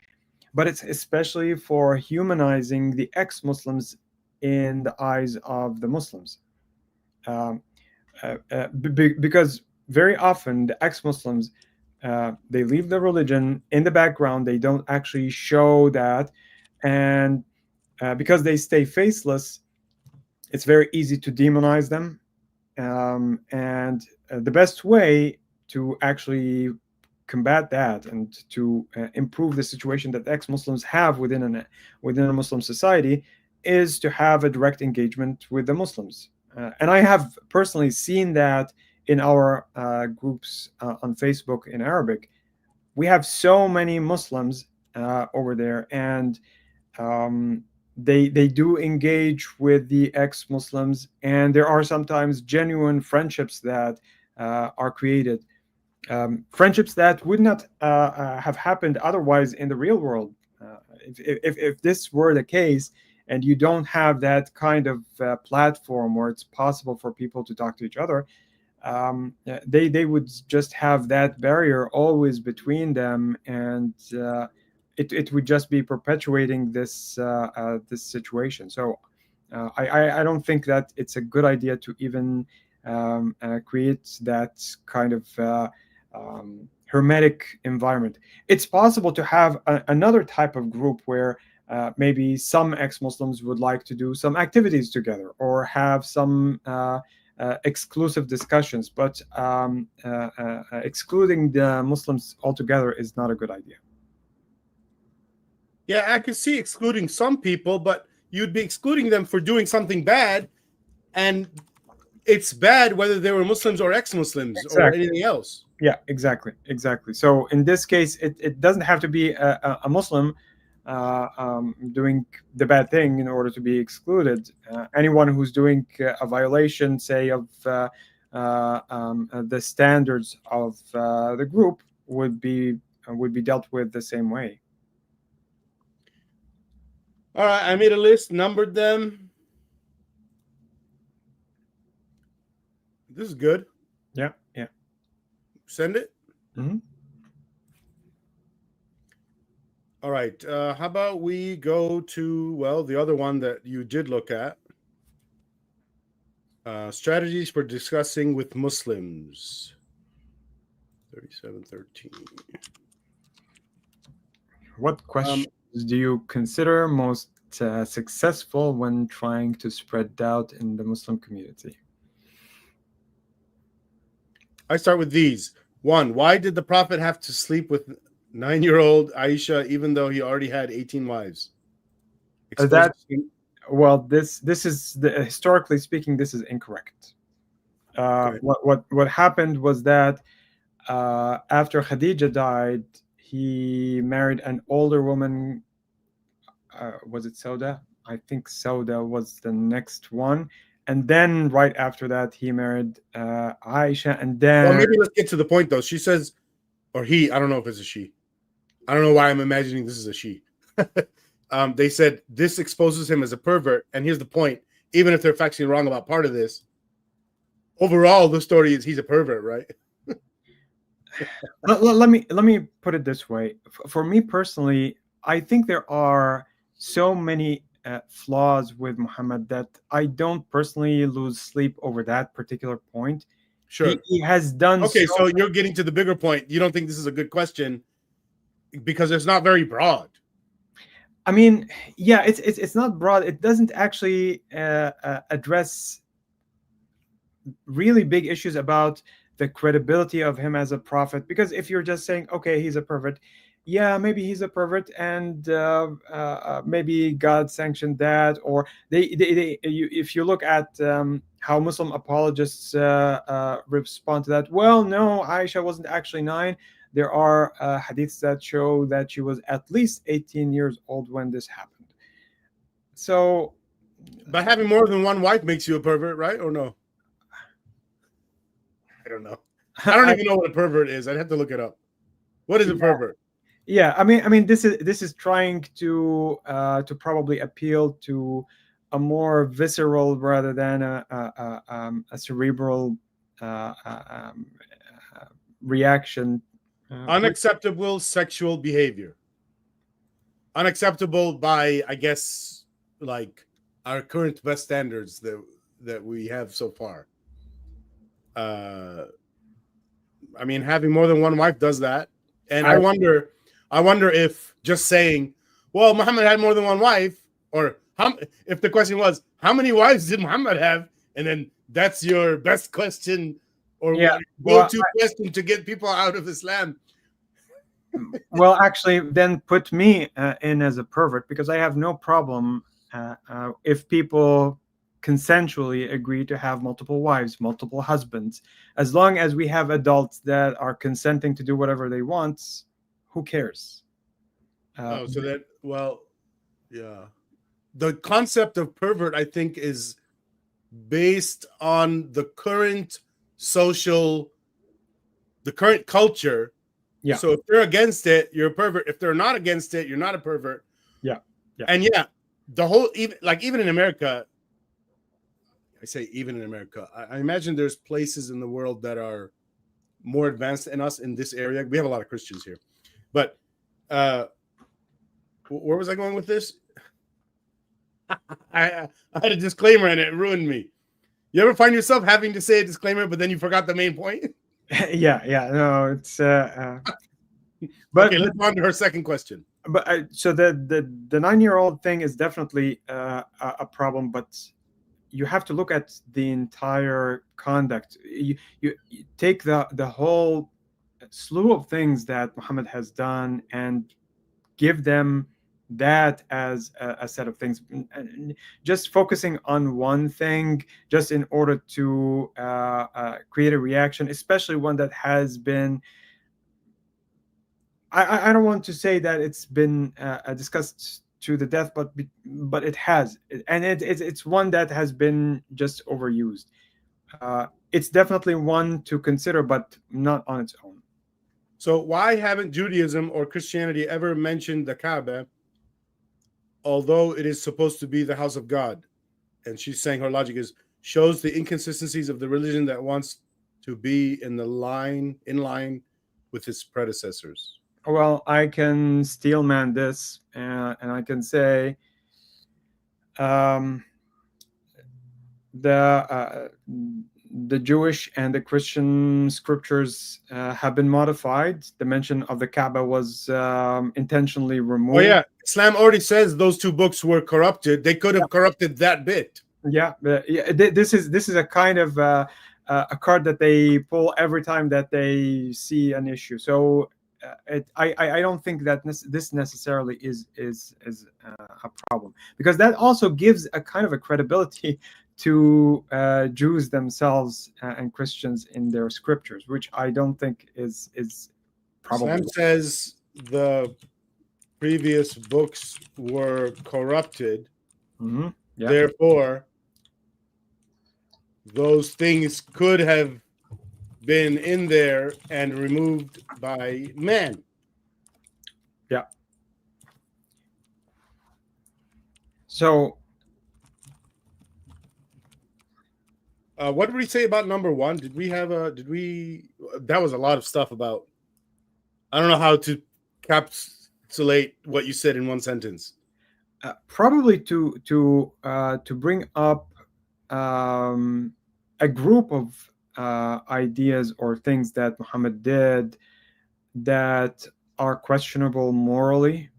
but it's especially for humanizing the ex-Muslims in the eyes of the Muslims. Because very often the ex-Muslims, they leave the religion in the background. They don't actually show that. And because they stay faceless, it's very easy to demonize them. And the best way to actually combat that and to improve the situation that ex-Muslims have within a Muslim society is to have a direct engagement with the Muslims. And I have personally seen that in our groups on Facebook in Arabic. We have so many Muslims over there, and they do engage with the ex-Muslims, and there are sometimes genuine friendships that are created, friendships that would not have happened otherwise in the real world. If this were the case, and you don't have that kind of platform where it's possible for people to talk to each other, they would just have that barrier always between them, and it would just be perpetuating this this situation. So I don't think that it's a good idea to even create that kind of hermetic environment. It's possible to have another type of group where maybe some ex-Muslims would like to do some activities together or have some exclusive discussions, but excluding the Muslims altogether is not a good idea. Yeah, I could see excluding some people, but you'd be excluding them for doing something bad, and it's bad whether they were Muslims or ex-Muslims or anything else. Yeah, exactly. So in this case, it doesn't have to be a Muslim doing the bad thing in order to be excluded. Anyone who's doing a violation, say, of the standards of the group would be dealt with the same way. All right, I made a list, numbered them. This is good. Yeah. Send it. Mm-hmm. All right. How about we go to, well, the other one that you did look at. Strategies for discussing with Muslims. 3713. What questions do you consider most successful when trying to spread doubt in the Muslim community? I start with these. 1, why did the Prophet have to sleep with 9-year-old Aisha even though he already had 18 wives? Well, this is historically speaking, this is incorrect. Okay. What happened was that after Khadija died, he married an older woman. Was it Sauda? I think Sauda was the next one. And then right after that, he married Aisha. And then... Well, maybe let's get to the point, though. She says, or he, I don't know if it's a she. I don't know why I'm imagining this is a she. They said this exposes him as a pervert. And here's the point. Even if they're factually wrong about part of this, overall, the story is he's a pervert, right? let me put it this way. For me personally, I think there are so many flaws with Muhammad that I don't personally lose sleep over that particular point. Sure. He has done... Okay, so you're getting to the bigger point. You don't think this is a good question because it's not very broad. I mean, yeah, it's not broad. It doesn't actually address really big issues about the credibility of him as a prophet. Because if you're just saying, okay, he's a pervert, yeah, maybe he's a pervert, and maybe God sanctioned that, or if you look at how Muslim apologists respond to that, well, no, Aisha wasn't actually 9. There are hadiths that show that she was at least 18 years old when this happened. So, but having more than one wife makes you a pervert, right? Or no? I don't know. I don't even know what a pervert is. I'd have to look it up. What is a pervert? Yeah, I mean, this is trying to probably appeal to a more visceral rather than a cerebral reaction. Unacceptable sexual behavior. Unacceptable by, I guess, like our current best standards that we have so far. I mean, having more than one wife does that, and I wonder if just saying, well, Muhammad had more than one wife, or if the question was, how many wives did Muhammad have? And then that's your best question or go-to question to get people out of Islam. Well, actually, then put me in as a pervert, because I have no problem if people consensually agree to have multiple wives, multiple husbands, as long as we have adults that are consenting to do whatever they want. Who cares? Oh, so that, well, yeah. The concept of pervert, I think, is based on the current culture. Yeah. So if they're against it, you're a pervert. If they're not against it, you're not a pervert. Yeah. Yeah. And yeah, the whole, even in America, I say even in America, I imagine there's places in the world that are more advanced than us in this area. We have a lot of Christians here, but where was I going with this? I had a disclaimer and it ruined me. You ever find yourself having to say a disclaimer, but then you forgot the main point? Yeah. No, it's. But okay, let's go on to her second question. But so the 9-year-old thing is definitely a problem, but you have to look at the entire conduct. You take the whole slew of things that Muhammad has done and give them that as a set of things. Just focusing on one thing just in order to create a reaction, especially one that has been, I don't want to say that it's been discussed to the death, but it has, and it's one that has been just overused. It's definitely one to consider, but not on its own. So why haven't Judaism or Christianity ever mentioned the Kaaba, although it is supposed to be the house of God? And she's saying her logic shows the inconsistencies of the religion that wants to be in line with its predecessors. Well, I can steelman this, and I can say the Jewish and the Christian scriptures have been modified. The mention of the Kaaba was intentionally removed. Oh yeah, Islam already says those two books were corrupted. They could have corrupted that bit. Yeah, this is a kind of a card that they pull every time that they see an issue. So I don't think that this necessarily is a problem, because that also gives a kind of a credibility to Jews themselves and Christians in their scriptures, which I don't think is probably. Islam says the previous books were corrupted. Mm-hmm. Yeah. Therefore, those things could have been in there and removed by man. Yeah. So what did we say about number one? That was a lot of stuff about, I don't know how to encapsulate what you said in one sentence. Probably to bring up a group of ideas or things that Muhammad did that are questionable morally.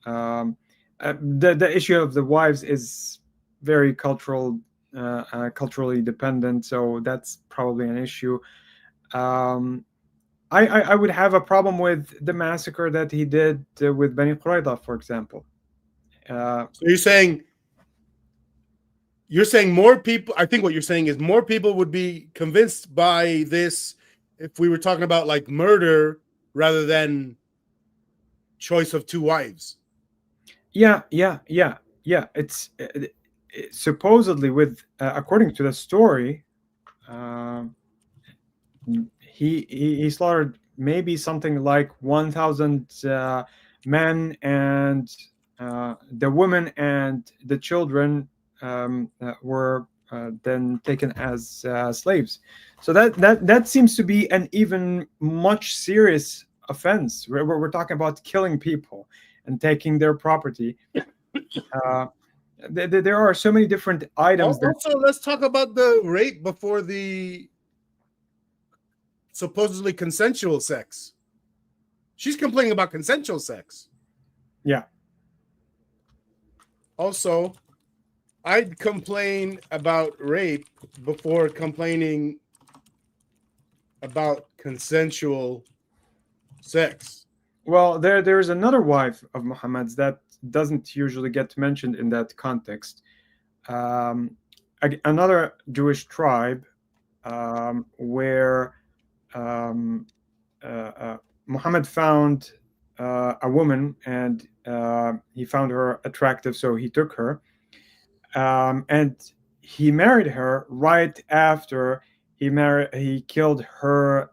The issue of the wives is very culturally dependent, so that's probably an issue. I would have a problem with the massacre that he did with Bani Qurayza, for example. So you're saying more people, I think what you're saying is more people would be convinced by this if we were talking about like murder rather than choice of two wives. Yeah. It's supposedly, with according to the story, he slaughtered maybe something like 1,000 men, and the women and the children were then taken as slaves. So that seems to be an even much serious offense. We're talking about killing people and taking their property. There are so many different items. Also, let's talk about the rape before the supposedly consensual sex. She's complaining about consensual sex. Yeah. Also, I'd complain about rape before complaining about consensual sex. Well, there's another wife of Muhammad's that doesn't usually get mentioned in that context. Another Jewish tribe where um, Muhammad found a woman, and he found her attractive, so he took her, and he married her right after he killed her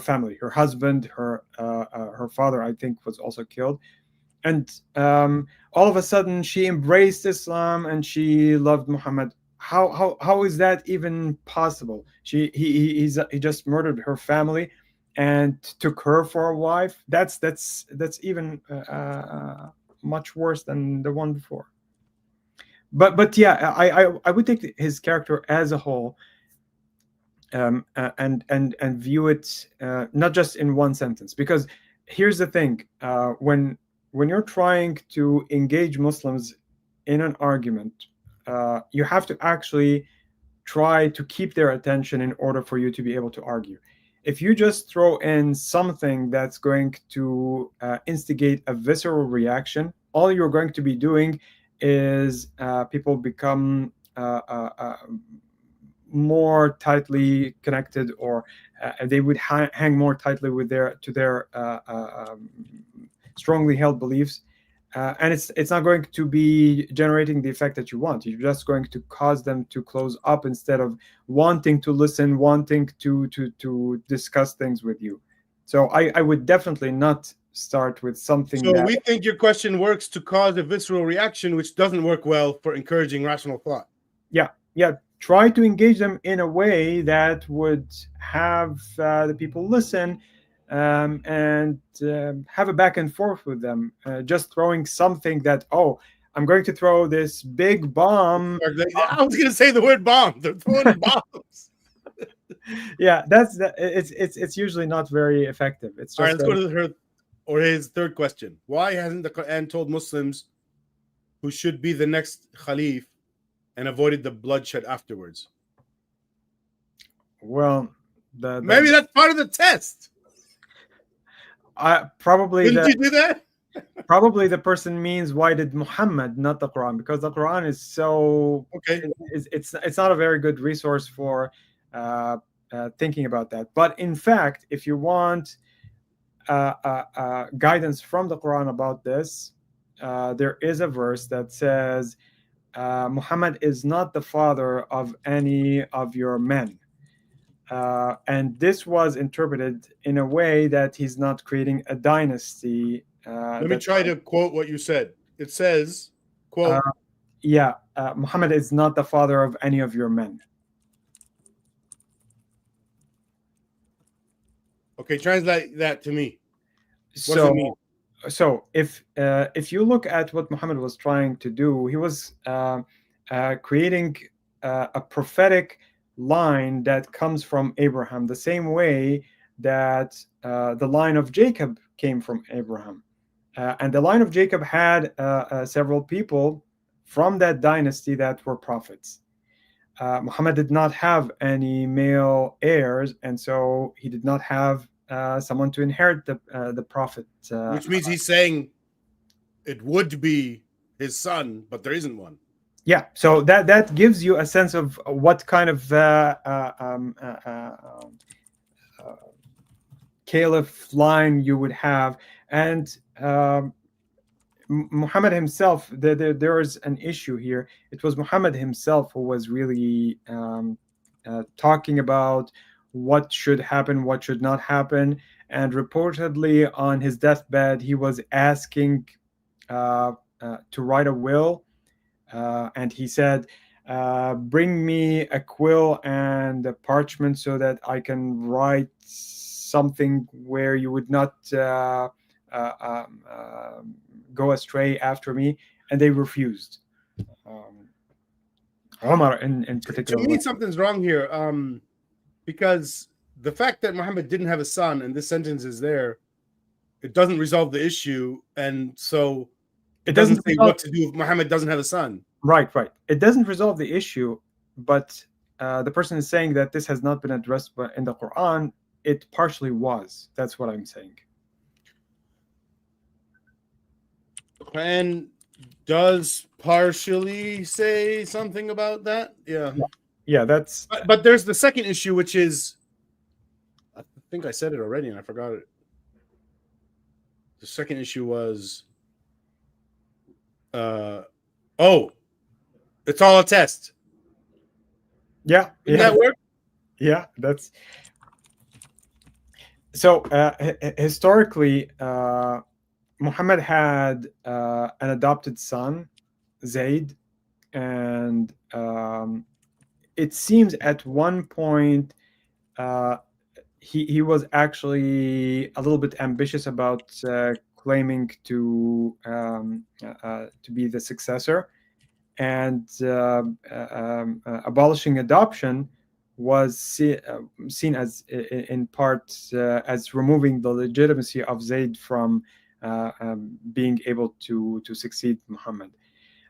family, her husband, her father, I think, was also killed. And all of a sudden she embraced Islam and she loved Muhammad. How is that even possible? He just murdered her family and took her for a wife. That's even much worse than the one before. But yeah, I would take his character as a whole, and view it not just in one sentence. Because here's the thing: when you're trying to engage Muslims in an argument, you have to actually try to keep their attention in order for you to be able to argue. If you just throw in something that's going to instigate a visceral reaction, all you're going to be doing is people become more tightly connected, or they would hang more tightly with their strongly held beliefs, and it's not going to be generating the effect that you want. You're just going to cause them to close up instead of wanting to listen, wanting to discuss things with you. So I would definitely not start with something. So we think your question works to cause a visceral reaction, which doesn't work well for encouraging rational thought. Yeah. Try to engage them in a way that would have the people listen, and have a back and forth with them. Just throwing something that, I'm going to throw this big bomb. I was going to say the word bomb. They're throwing bombs. Yeah, it's usually not very effective. It's just all right. Let's go to his third question. Why hasn't the Quran told Muslims who should be the next Khalif and avoided the bloodshed afterwards? Well, maybe that's part of the test. Probably. Did you do that? Probably the person means, why did Muhammad, not the Quran? Because the Quran is so okay. It's not a very good resource for thinking about that. But in fact, if you want guidance from the Quran about this, there is a verse that says, Muhammad is not the father of any of your men. And this was interpreted in a way that he's not creating a dynasty. Let me try to quote what you said. It says, quote, Muhammad is not the father of any of your men. Okay, translate that to me. What does it mean? So if you look at what Muhammad was trying to do, he was creating a prophetic line that comes from Abraham, the same way that the line of Jacob came from Abraham. And the line of Jacob had several people from that dynasty that were prophets. Muhammad did not have any male heirs, and so he did not have someone to inherit the prophet. Which means he's saying it would be his son, but there isn't one. Yeah, so that gives you a sense of what kind of caliph line you would have. And Muhammad himself, there is an issue here. It was Muhammad himself who was really talking about what should happen, what should not happen. And reportedly on his deathbed, he was asking to write a will. And he said, bring me a quill and a parchment so that I can write something where you would not go astray after me. And they refused. Omar in particular. To me, something's wrong here. Because the fact that Muhammad didn't have a son, and this sentence is there, it doesn't resolve the issue. And so it doesn't say what to do if Muhammad doesn't have a son. Right. It doesn't resolve the issue, but the person is saying that this has not been addressed in the Quran. It partially was. That's what I'm saying. Quran does partially say something about that. Yeah. Yeah, that's But there's the second issue, which is, I think I said it already and I forgot it. The second issue was, it's all a test. yeah, Didn't yeah, that work? yeah. That's so. Historically, Muhammad had an adopted son, Zayd, and it seems at one point he was actually a little bit ambitious about claiming to be the successor, and abolishing adoption was seen as in part as removing the legitimacy of Zayd from being able to succeed Muhammad.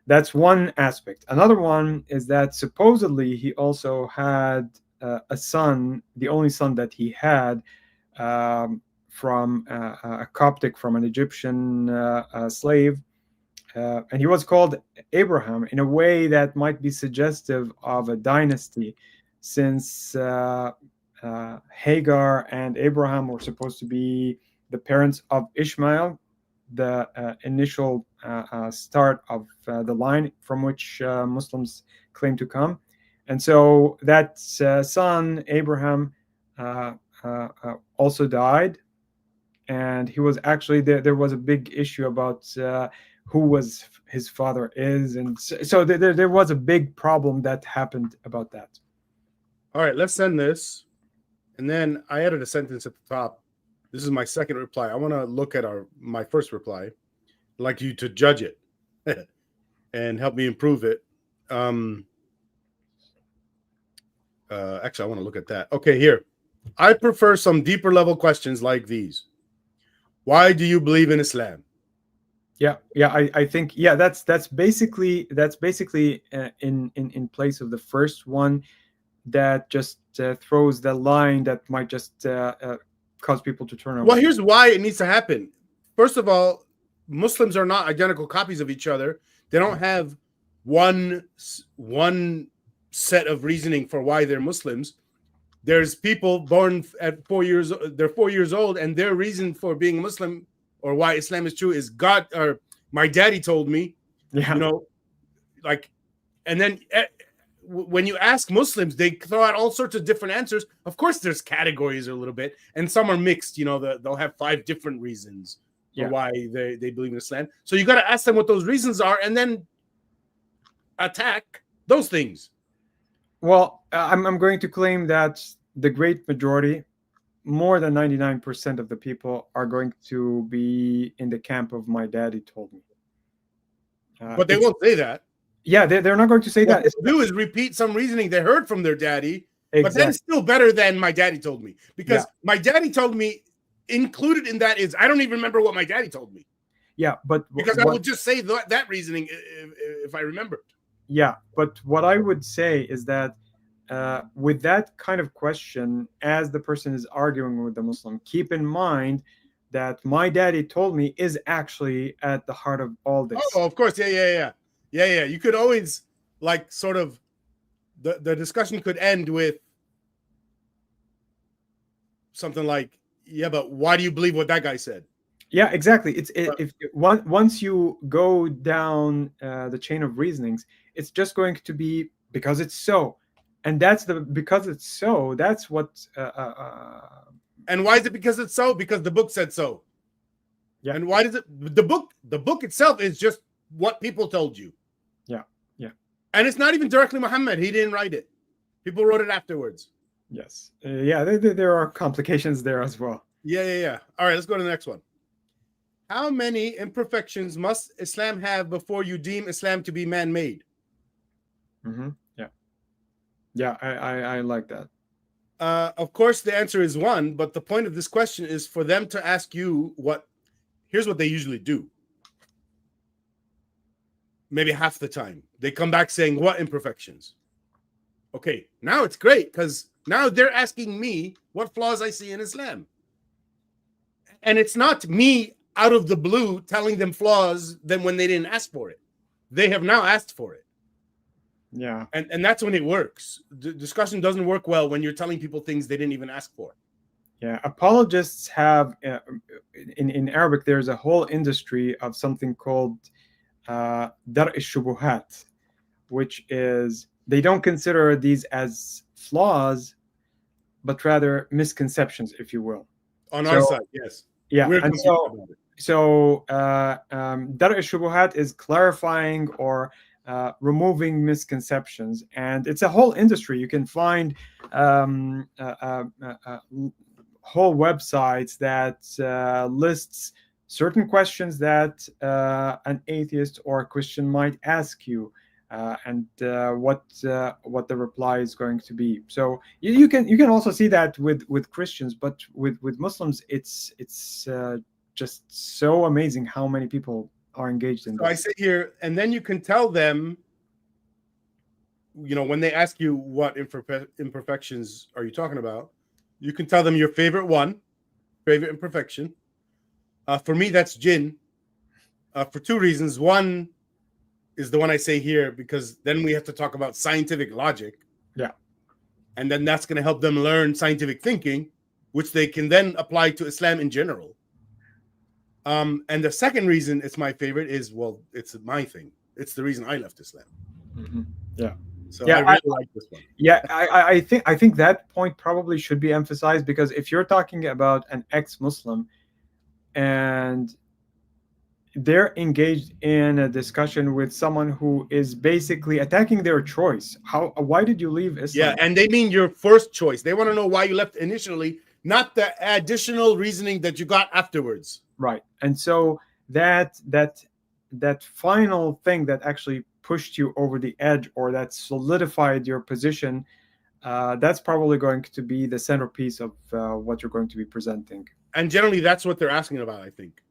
That's one aspect. Another one is that supposedly he also had a son, the only son that he had, from a Coptic, from an Egyptian slave. And he was called Abraham in a way that might be suggestive of a dynasty, since Hagar and Abraham were supposed to be the parents of Ishmael, the initial start of the line from which Muslims claim to come. And so that son, Abraham, also died. And he was actually, there was a big issue about who was his father is. And so there was a big problem that happened about that. All right, let's send this. And then I added a sentence at the top. This is my second reply. I want to look at my first reply. I'd like you to judge it and help me improve it. Actually, I want to look at that. Okay, here. I prefer some deeper level questions like these. Why do you believe in Islam? Yeah, I think that's basically in place of the first one, that just throws the line that might just cause people to turn away. Well, here's why it needs to happen. First of all, Muslims are not identical copies of each other. They don't have one set of reasoning for why they're Muslims. There's people born at 4 years. They're 4 years old, and their reason for being Muslim or why Islam is true is God, or my daddy told me. Yeah. You know, like, and then when you ask Muslims, they throw out all sorts of different answers. Of course, there's categories a little bit, and some are mixed. You know, they'll have 5 different reasons for why they believe in Islam. So you got to ask them what those reasons are, and then attack those things. Well, I'm going to claim that the great majority, more than 99% of the people, are going to be in the camp of my daddy told me. But they won't say that. Yeah, they're not going to say that. What they do is repeat some reasoning they heard from their daddy, exactly. But that is still better than my daddy told me. Because my daddy told me, included in that is, I don't even remember what my daddy told me. Yeah, but because I would just say that reasoning if I remember. Yeah, but what I would say is that with that kind of question, as the person is arguing with the Muslim, keep in mind that my daddy told me is actually at the heart of all this. Oh, of course. Yeah. You could always, like, sort of, the discussion could end with something like, yeah, but why do you believe what that guy said? Yeah, exactly. Once you go down the chain of reasonings, it's just going to be because it's so, and because it's so. That's what. And why is it because it's so? Because the book said so. Yeah. And why does it? The book itself is just what people told you. Yeah. And it's not even directly Muhammad. He didn't write it. People wrote it afterwards. Yes. There are complications there as well. Yeah. All right, let's go to the next one. How many imperfections must Islam have before you deem Islam to be man-made? Mm-hmm. Yeah, I like that. Of course, the answer is 1, but the point of this question is for them to ask you here's what they usually do. Maybe half the time. They come back saying, what imperfections? Okay, now it's great because now they're asking me what flaws I see in Islam. And it's not me out of the blue telling them flaws than when they didn't ask for it. They have now asked for it. Yeah. And that's when it works. The discussion doesn't work well when you're telling people things they didn't even ask for. Yeah, apologists have in Arabic. There's a whole industry of something called dar shubuhat, which is they don't consider these as flaws, but rather misconceptions, if you will. On our side, yes. Yeah, We're and dar shubuhat is clarifying or removing misconceptions, and it's a whole industry. You can find whole websites that lists certain questions that an atheist or a Christian might ask you, and what the reply is going to be. So you can also see that with Christians, but with Muslims, it's just so amazing how many people are engaged in So this. I sit here, and then you can tell them, when they ask you what imperfections are you talking about, you can tell them your favorite imperfection. For me, that's jinn, for two reasons. One is the one I say here, because then we have to talk about scientific logic. Yeah. And then that's going to help them learn scientific thinking, which they can then apply to Islam in general. And the second reason it's my favorite is, well, it's my thing. It's the reason I left Islam. Mm-hmm. Yeah. So yeah, I really like this one. Yeah, I think that point probably should be emphasized, because if you're talking about an ex-Muslim and they're engaged in a discussion with someone who is basically attacking their choice, why did you leave Islam? Yeah, and they mean your first choice. They want to know why you left initially, not the additional reasoning that you got afterwards. Right. And so that final thing that actually pushed you over the edge, or that solidified your position, that's probably going to be the centerpiece of what you're going to be presenting. And generally, that's what they're asking about, I think.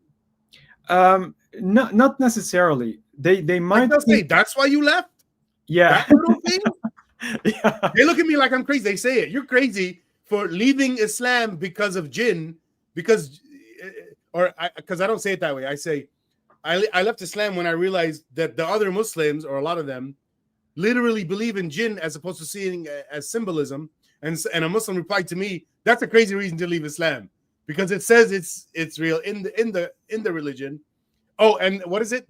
Not necessarily. They might say that's why you left. Yeah. That little thing? Yeah. They look at me like I'm crazy. They say it. You're crazy for leaving Islam because of jinn, because I don't say it that way. I say I left Islam when I realized that the other Muslims, or a lot of them, literally believe in jinn as opposed to seeing as symbolism. And a Muslim replied to me, "That's a crazy reason to leave Islam, because it says it's real in the religion." Oh, and what is it?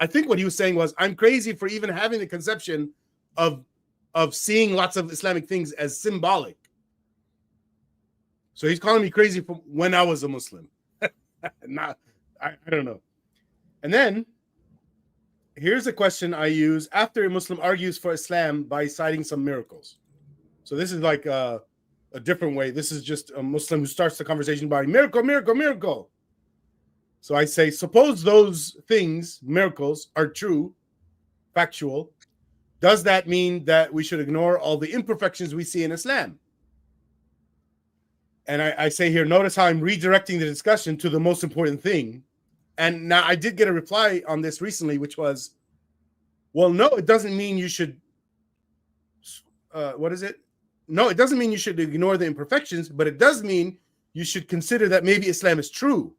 I think what he was saying was, I'm crazy for even having the conception of seeing lots of Islamic things as symbolic. So he's calling me crazy for when I was a Muslim. I don't know. And then here's a question I use after a Muslim argues for Islam by citing some miracles. So this is like a different way. This is just a Muslim who starts the conversation by miracle, miracle, miracle. So I say, suppose those things, miracles, are true, factual. Does that mean that we should ignore all the imperfections we see in Islam? And I say here, notice how I'm redirecting the discussion to the most important thing. And now I did get a reply on this recently, which was, well, no, it doesn't mean you should, what is it? No, it doesn't mean you should ignore the imperfections, but it does mean you should consider that maybe Islam is true.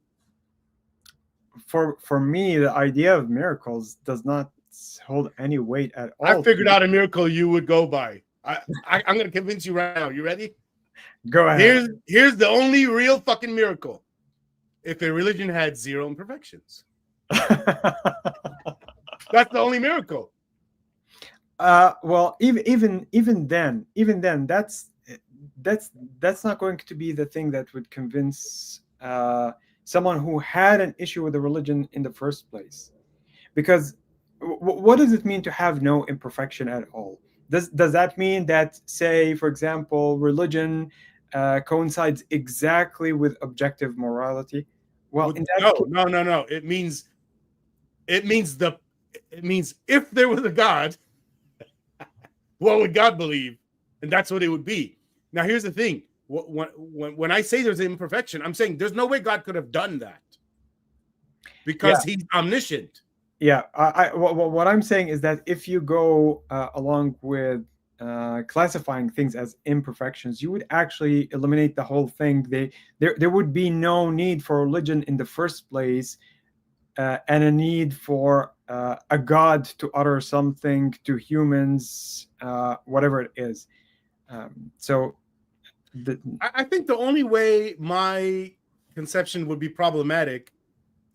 For me, the idea of miracles does not hold any weight at all. I figured out a miracle you would go by. I'm going to convince you right now. You ready? Go ahead. Here's the only real fucking miracle. If a religion had zero imperfections. That's the only miracle. Well, even then, that's not going to be the thing that would convince someone who had an issue with the religion in the first place. Because what does it mean to have no imperfection at all? Does that mean that, say, for example, religion coincides exactly with objective morality? Well, no. It means if there was a God, what would God believe? And that's what it would be. Now, here's the thing. When I say there's an imperfection, I'm saying there's no way God could have done that, because he's omniscient. Yeah, what I'm saying is that if you go along with classifying things as imperfections, you would actually eliminate the whole thing. There would be no need for religion in the first place, and a need for a god to utter something to humans, whatever it is. So I think the only way my conception would be problematic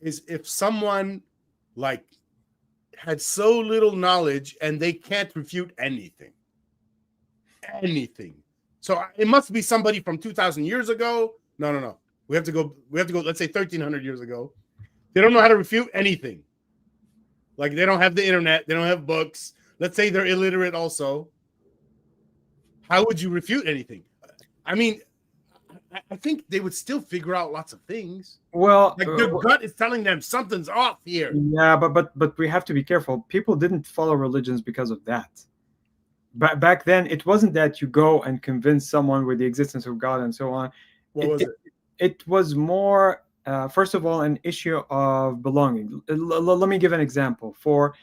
is if someone like had so little knowledge and they can't refute anything. So it must be somebody from 2,000 years ago. No. We have to go, let's say 1,300 years ago. They don't know how to refute anything. Like they don't have the internet. They don't have books. Let's say they're illiterate also. How would you refute anything? I mean, I think they would still figure out lots of things. Well, like their gut is telling them something's off here. Yeah, but we have to be careful. People didn't follow religions because of that. Back then, it wasn't that you go and convince someone with the existence of God and so on. What was it? It was more, first of all, an issue of belonging. Let me give an example. For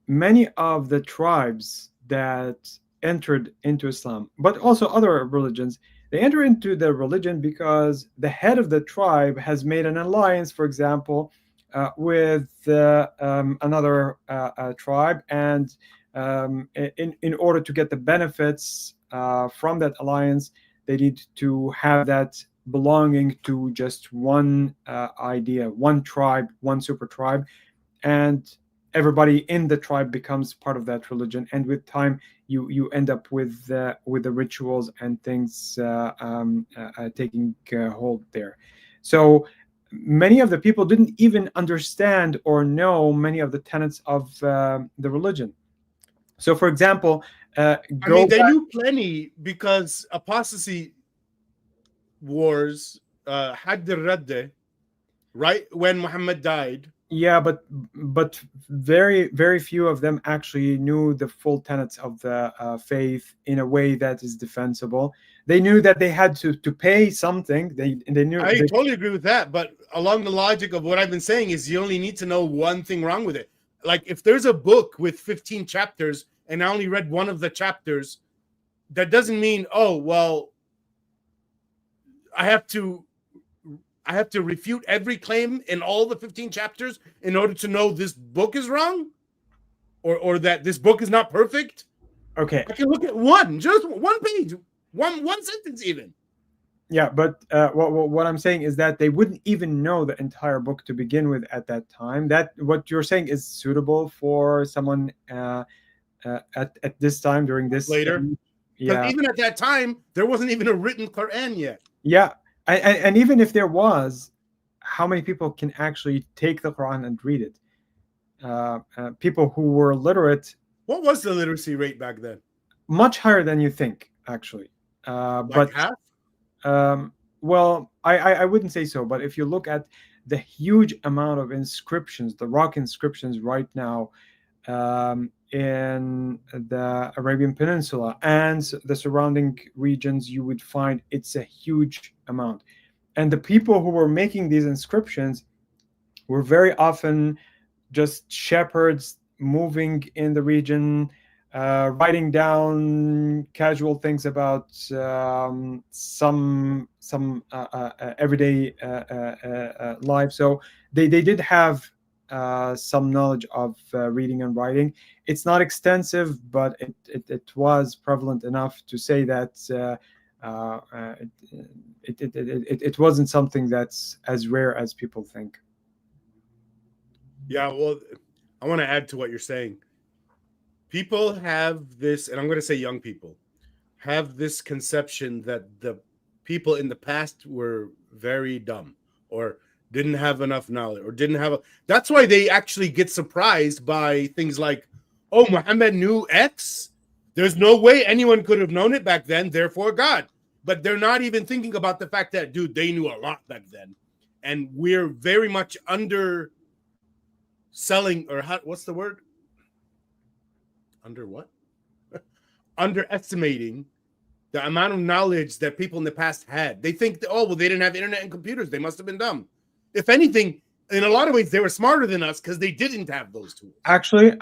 many of the tribes that entered into Islam, but also other religions, they enter into the religion because the head of the tribe has made an alliance, for example, with another tribe, and in order to get the benefits from that alliance, they need to have that belonging to just one idea, one tribe, one super tribe, and everybody in the tribe becomes part of that religion. And with time, you end up with the rituals and things taking hold there. So many of the people didn't even understand or know many of the tenets of the religion. So, for example, they knew plenty because apostasy wars had the Radde, right when Muhammad died. Yeah, but very, very few of them actually knew the full tenets of the faith in a way that is defensible. They knew that they had to pay something. They knew. I totally agree with that. But along the logic of what I've been saying is you only need to know one thing wrong with it. Like if there's a book with 15 chapters and I only read one of the chapters, that doesn't mean, oh, well, I have to refute every claim in all the 15 chapters in order to know this book is wrong or that this book is not perfect. Okay. I can look at just one page, one sentence even. Yeah, but what I'm saying is that they wouldn't even know the entire book to begin with at that time. That what you're saying is suitable for someone at this time during this later. Yeah. Even at that time, there wasn't even a written Quran yet. Yeah. And even if there was, how many people can actually take the Quran and read it? People who were literate. What was the literacy rate back then? Much higher than you think, actually. But half? Well, I wouldn't say so. But if you look at the huge amount of inscriptions, the rock inscriptions right now in the Arabian Peninsula and the surrounding regions, you would find it's a huge amount. And the people who were making these inscriptions were very often just shepherds moving in the region, writing down casual things about some everyday life. So they did have some knowledge of reading and writing. It's not extensive, but it was prevalent enough to say that it wasn't something that's as rare as people think. Yeah, well, I want to add to what you're saying. People have this, and I'm going to say young people, have this conception that the people in the past were very dumb or didn't have enough knowledge or didn't have that's why they actually get surprised by things like, oh, Muhammad knew X. There's no way anyone could have known it back then, therefore God. But they're not even thinking about the fact that, dude, they knew a lot back then. And we're very much underselling, or what's the word? Under what? Underestimating the amount of knowledge that people in the past had. They think, that, oh, well, they didn't have internet and computers. They must have been dumb. If anything, in a lot of ways, they were smarter than us because they didn't have those tools. Actually,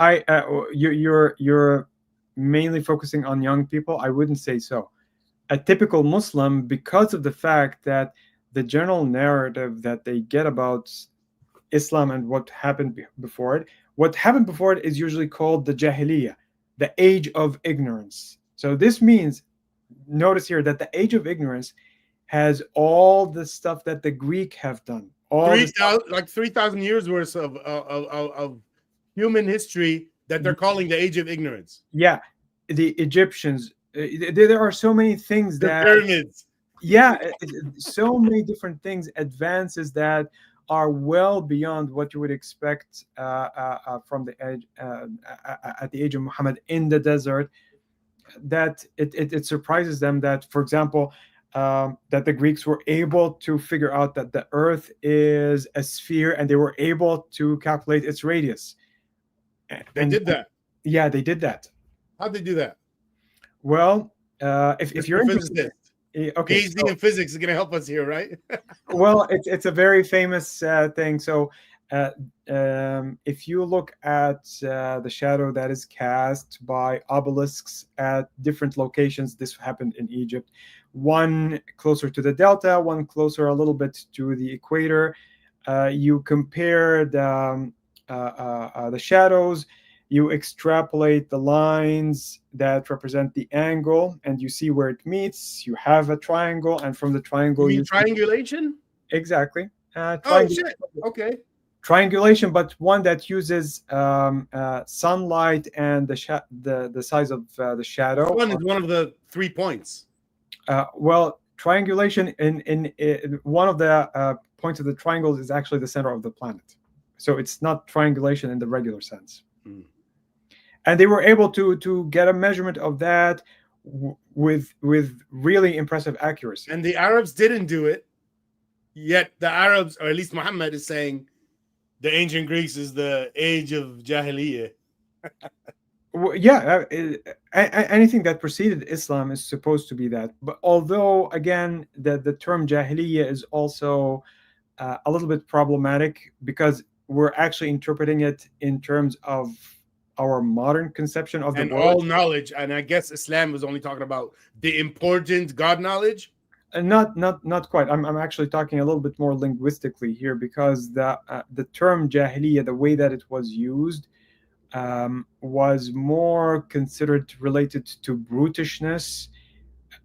you're mainly focusing on young people, I wouldn't say so. A typical Muslim, because of the fact that the general narrative that they get about Islam and what happened before it, what happened before it is usually called the Jahiliyyah, the age of ignorance. So this means, notice here that the age of ignorance has all the stuff that the Greek have done. All the stuff, 3,000 years worth of human history that they're calling the age of ignorance. yeah, the Egyptians. There are so many things The that, pyramids. yeah, so many different things, advances that are well beyond what you would expect from the age at the age of Muhammad in the desert. That it surprises them that, for example, that the Greeks were able to figure out that the Earth is a sphere, and they were able to calculate its radius. They did that. Yeah, they did that. How'd they do that? Well, if you're interested, okay, PhD in physics is going to help us here, right? well, it's a very famous thing. So if you look at the shadow that is cast by obelisks at different locations, this happened in Egypt, one closer to the delta, one closer a little bit to the equator. You compare the shadows, you extrapolate the lines that represent the angle, and you see where it meets. You have a triangle, and from the triangle, you mean triangulation? Exactly. Oh shit! Okay. Triangulation, but one that uses sunlight and the size of the shadow. One is one of the 3 points. Well, triangulation in one of the points of the triangles is actually the center of the planet, so it's not triangulation in the regular sense. And they were able to get a measurement of that with really impressive accuracy. And the Arabs didn't do it, yet the Arabs, or at least Muhammad, is saying the ancient Greeks is the age of Jahiliyyah. Yeah, anything that preceded Islam is supposed to be that. But although, again, the term Jahiliyyah is also a little bit problematic, because we're actually interpreting it in terms of our modern conception of the and word. All knowledge. And I guess Islam was only talking about the important God knowledge. Not quite. I'm actually talking a little bit more linguistically here, because the term Jahiliyyah, the way that it was used, was more considered related to brutishness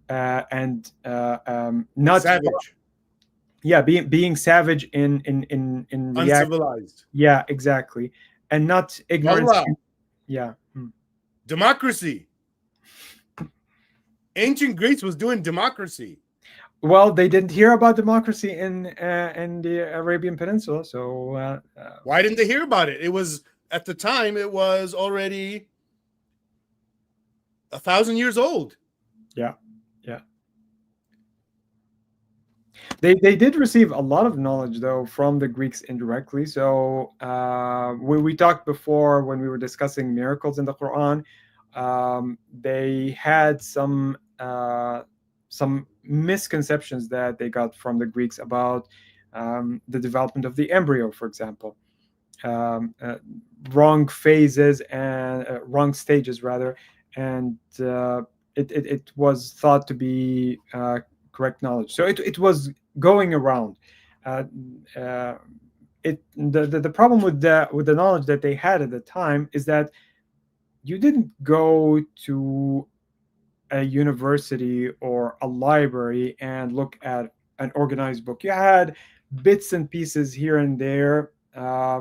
and not savage. Yeah, being savage in uncivilized. Yeah, exactly, and not ignorance. Allah. Yeah. Democracy. Ancient Greece was doing democracy. Well, they didn't hear about democracy in the Arabian Peninsula, so why didn't they hear about it? It was, at the time, it was already 1,000 years old. Yeah. They did receive a lot of knowledge, though, from the Greeks indirectly. So when we talked before, when we were discussing miracles in the Quran, they had some misconceptions that they got from the Greeks about the development of the embryo, for example. Wrong phases and wrong stages, rather, and it was thought to be correct knowledge. So it was going around. The problem with the knowledge that they had at the time is that you didn't go to a university or a library and look at an organized book. You had bits and pieces here and there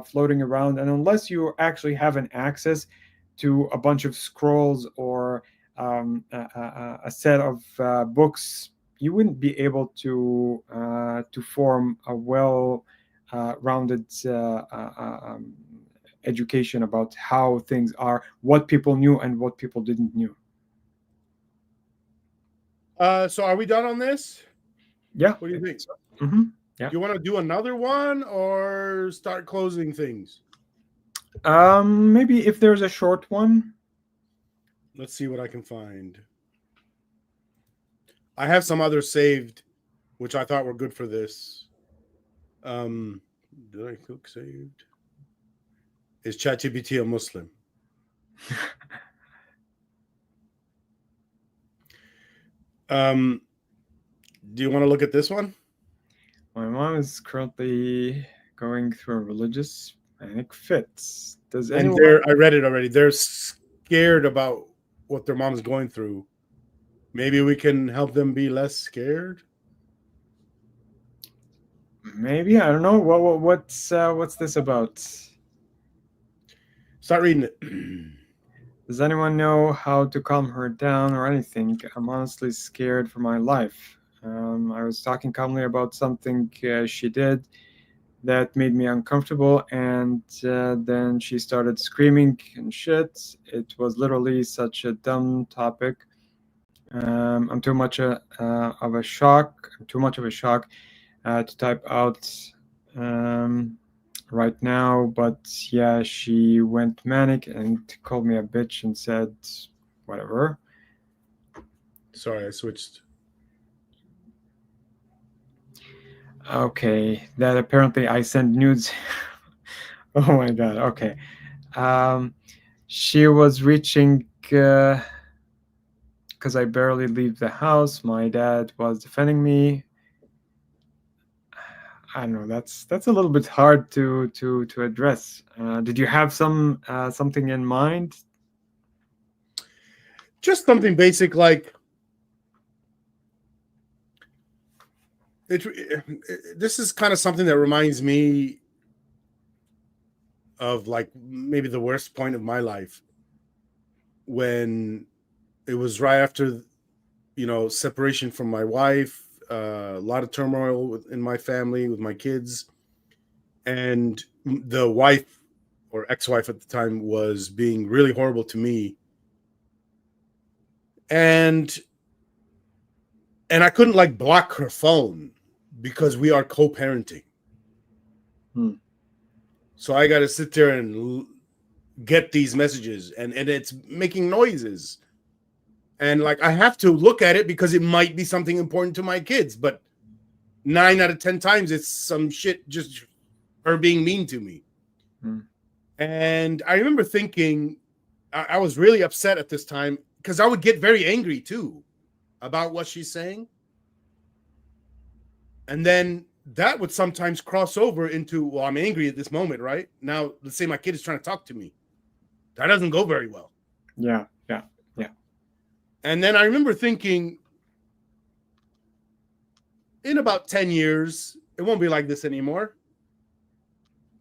floating around, and unless you actually have an access to a bunch of scrolls or a set of books, you wouldn't be able to form a well-rounded education about how things are, what people knew and what people didn't knew. So are we done on this? Yeah. What do you think? Mm-hmm. Yeah. Do you want to do another one or start closing things? Maybe if there's a short one. Let's see what I can find. I have some others saved, which I thought were good for this. Did I click saved? Is ChatGPT a Muslim? Do you want to look at this one? My mom is currently going through a religious panic fits. Does anyone? I read it already. They're scared about what their mom's going through. Maybe we can help them be less scared. Maybe, I don't know. What's this about? Start reading it. Does anyone know how to calm her down or anything? I'm honestly scared for my life. I was talking calmly about something she did that made me uncomfortable, and then she started screaming and shit. It was literally such a dumb topic. I'm too much of a shock. Too much of a shock to type out right now. But yeah, she went manic and called me a bitch and said whatever. Sorry, I switched. Okay, that apparently I send nudes. Oh my god. Okay. She was reaching because I barely leave the house. My dad was defending me. I don't know. That's a little bit hard to address. Did you have something in mind? Just something basic like this is kind of something that reminds me of like maybe the worst point of my life, when it was right after, separation from my wife, a lot of turmoil in my family with my kids, and the wife or ex-wife at the time was being really horrible to me, and I couldn't like block her phone because we are co-parenting. So I got to sit there and get these messages, and it's making noises. And like, I have to look at it because it might be something important to my kids, but 9 out of 10 times it's some shit, just her being mean to me. And I remember thinking, I was really upset at this time because I would get very angry too about what she's saying. And then that would sometimes cross over into, well, I'm angry at this moment, right? Now, let's say my kid is trying to talk to me. That doesn't go very well. Yeah. And then I remember thinking, in about 10 years, it won't be like this anymore.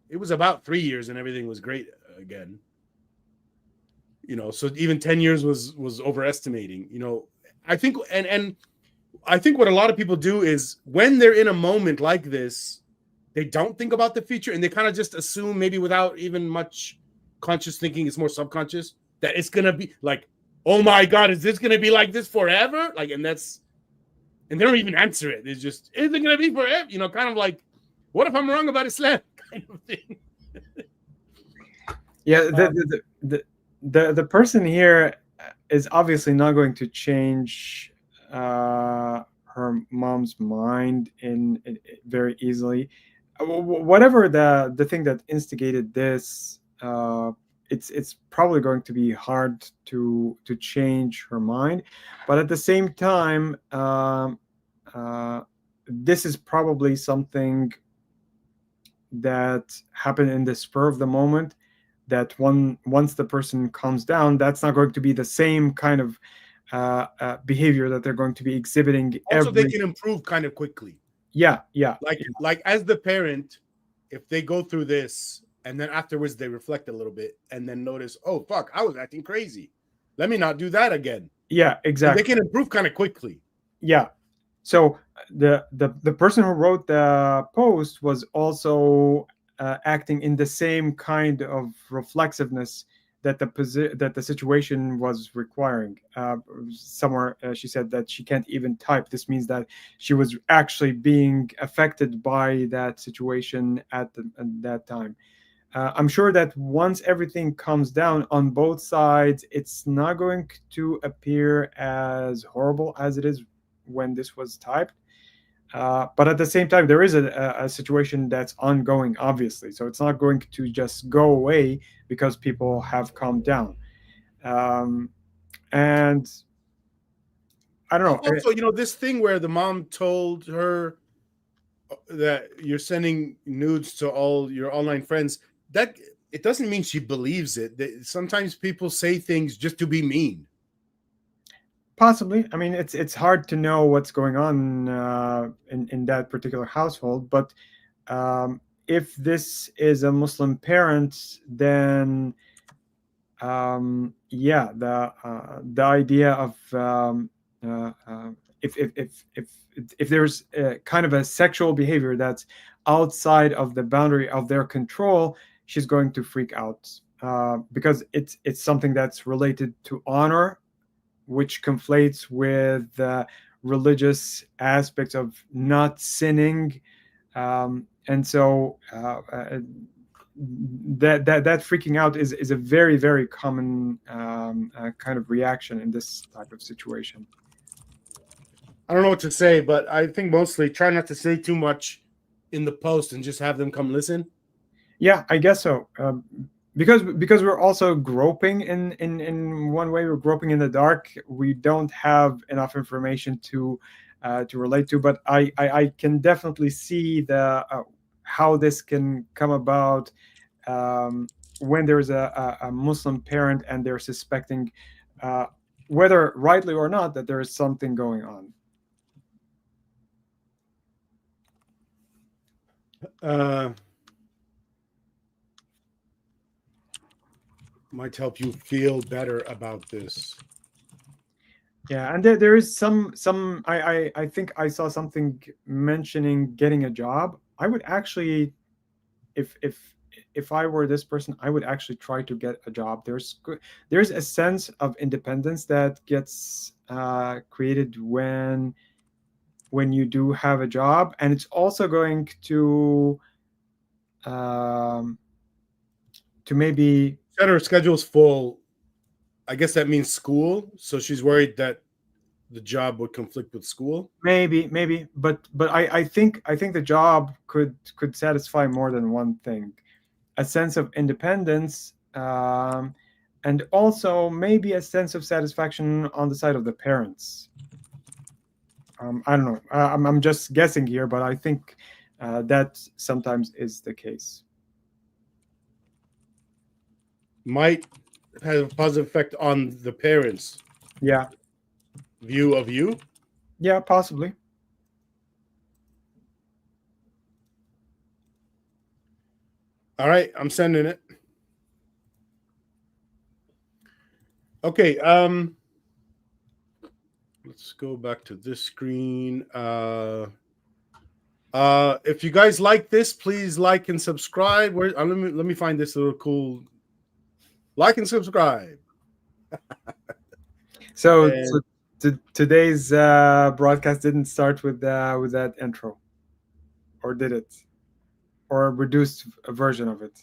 It was about 3 years and everything was great again. So even 10 years was overestimating, I think, and I think what a lot of people do is when they're in a moment like this, they don't think about the future and they kind of just assume, maybe without even much conscious thinking, it's more subconscious, that it's going to be like, oh my God, is this going to be like this forever? Like, and they don't even answer it. It's just, is it going to be forever? Kind of like, what if I'm wrong about Islam? Kind of thing. Yeah. The person here is obviously not going to change her mom's mind in very easily. Whatever the thing that instigated this, it's probably going to be hard to change her mind, but at the same time, this is probably something that happened in the spur of the moment, that once the person calms down, that's not going to be the same kind of behavior that they're going to be exhibiting. Also, they can improve kind of quickly. Yeah. Like as the parent, if they go through this and then afterwards they reflect a little bit and then notice, oh fuck, I was acting crazy, let me not do that again. Yeah, exactly. They can improve kind of quickly. Yeah. So the person who wrote the post was also acting in the same kind of reflexiveness that the situation was requiring. Somewhere she said that she can't even type. This means that she was actually being affected by that situation at that time. I'm sure that once everything comes down on both sides, it's not going to appear as horrible as it is when this was typed. But at the same time, there is a situation that's ongoing, obviously. So it's not going to just go away because people have calmed down. And I don't know. Also, this thing where the mom told her that you're sending nudes to all your online friends, that it doesn't mean she believes it. Sometimes people say things just to be mean. Possibly. I mean, it's hard to know what's going on in that particular household. But if this is a Muslim parent, then yeah, the idea of if there's kind of a sexual behavior that's outside of the boundary of their control, she's going to freak out because it's something that's related to honor, which conflates with religious aspects of not sinning, and so that freaking out is a very, very common kind of reaction in this type of situation. I don't know what to say, but I think mostly try not to say too much in the post and just have them come listen. Yeah, I guess so. Because we're also groping in one way. We're groping in the dark. We don't have enough information to relate to. But I can definitely see the how this can come about when there's a Muslim parent and they're suspecting, whether rightly or not, that there is something going on. Might help you feel better about this. Yeah, and there is some I think I saw something mentioning getting a job. I would actually, if I were this person, I would actually try to get a job. There's a sense of independence that gets created when you do have a job, and it's also going to maybe Said her schedule's full. I guess that means school. So she's worried that the job would conflict with school. Maybe, but I think the job could satisfy more than one thing: a sense of independence, and also maybe a sense of satisfaction on the side of the parents. I don't know. I'm just guessing here, but I think that sometimes is the case. Might have a positive effect on the parents' view of you. Yeah, possibly. All right, I'm sending it. Okay, let's go back to this screen. If you guys like this, please like and subscribe. Let me find this little cool. Like and subscribe. So today's broadcast didn't start with that intro, or did it? Or a reduced version of it?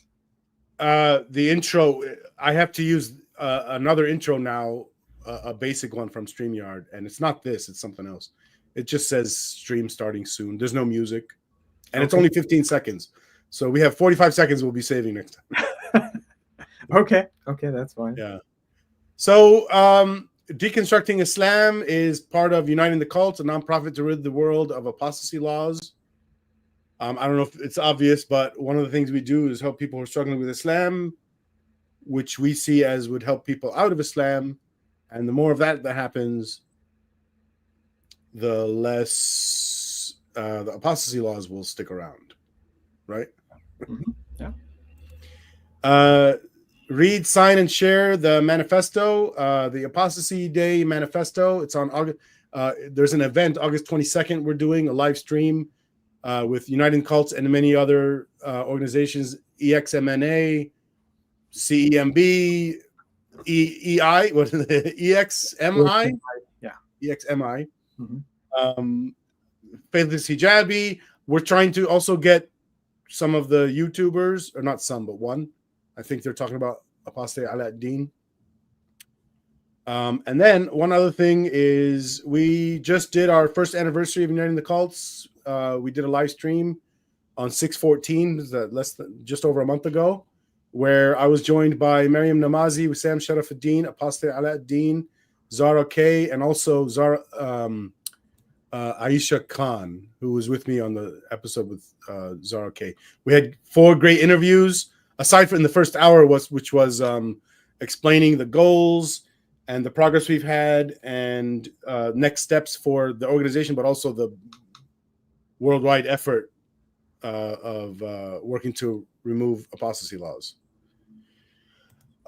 The intro, I have to use another intro now, a basic one from StreamYard, and it's not this, it's something else. It just says stream starting soon. There's no music, and It's only 15 seconds. So we have 45 seconds we'll be saving next time. Okay, that's fine. Yeah. So Deconstructing Islam is part of Uniting the Cults, a nonprofit to rid the world of apostasy laws. I don't know if it's obvious, but one of the things we do is help people who are struggling with Islam, which we see as would help people out of Islam. And the more of that happens, the less the apostasy laws will stick around, right? Mm-hmm. Yeah. Read, sign, and share the manifesto, the Apostasy Day manifesto. It's on August. There's an event August 22nd. We're doing a live stream with Uniting Cults and many other organizations, EXMNA, CEMB, EI, what is it? EXMI? Yeah. EXMI. Mm-hmm. Faithless Hijabi. We're trying to also get some of the YouTubers, or not some, but one. I think they're talking about Apostasy Aladdin. And then one other thing is we just did our first anniversary of Uniting the Cults. We did a live stream on 6/14, just over a month ago, where I was joined by Maryam Namazi, Wissam Sharafuddin, Apostasy Aladdin, Zara K, and also Aisha Khan, who was with me on the episode with Zara K. We had 4 great interviews, aside from the first hour, which was explaining the goals and the progress we've had and next steps for the organization, but also the worldwide effort of working to remove apostasy laws.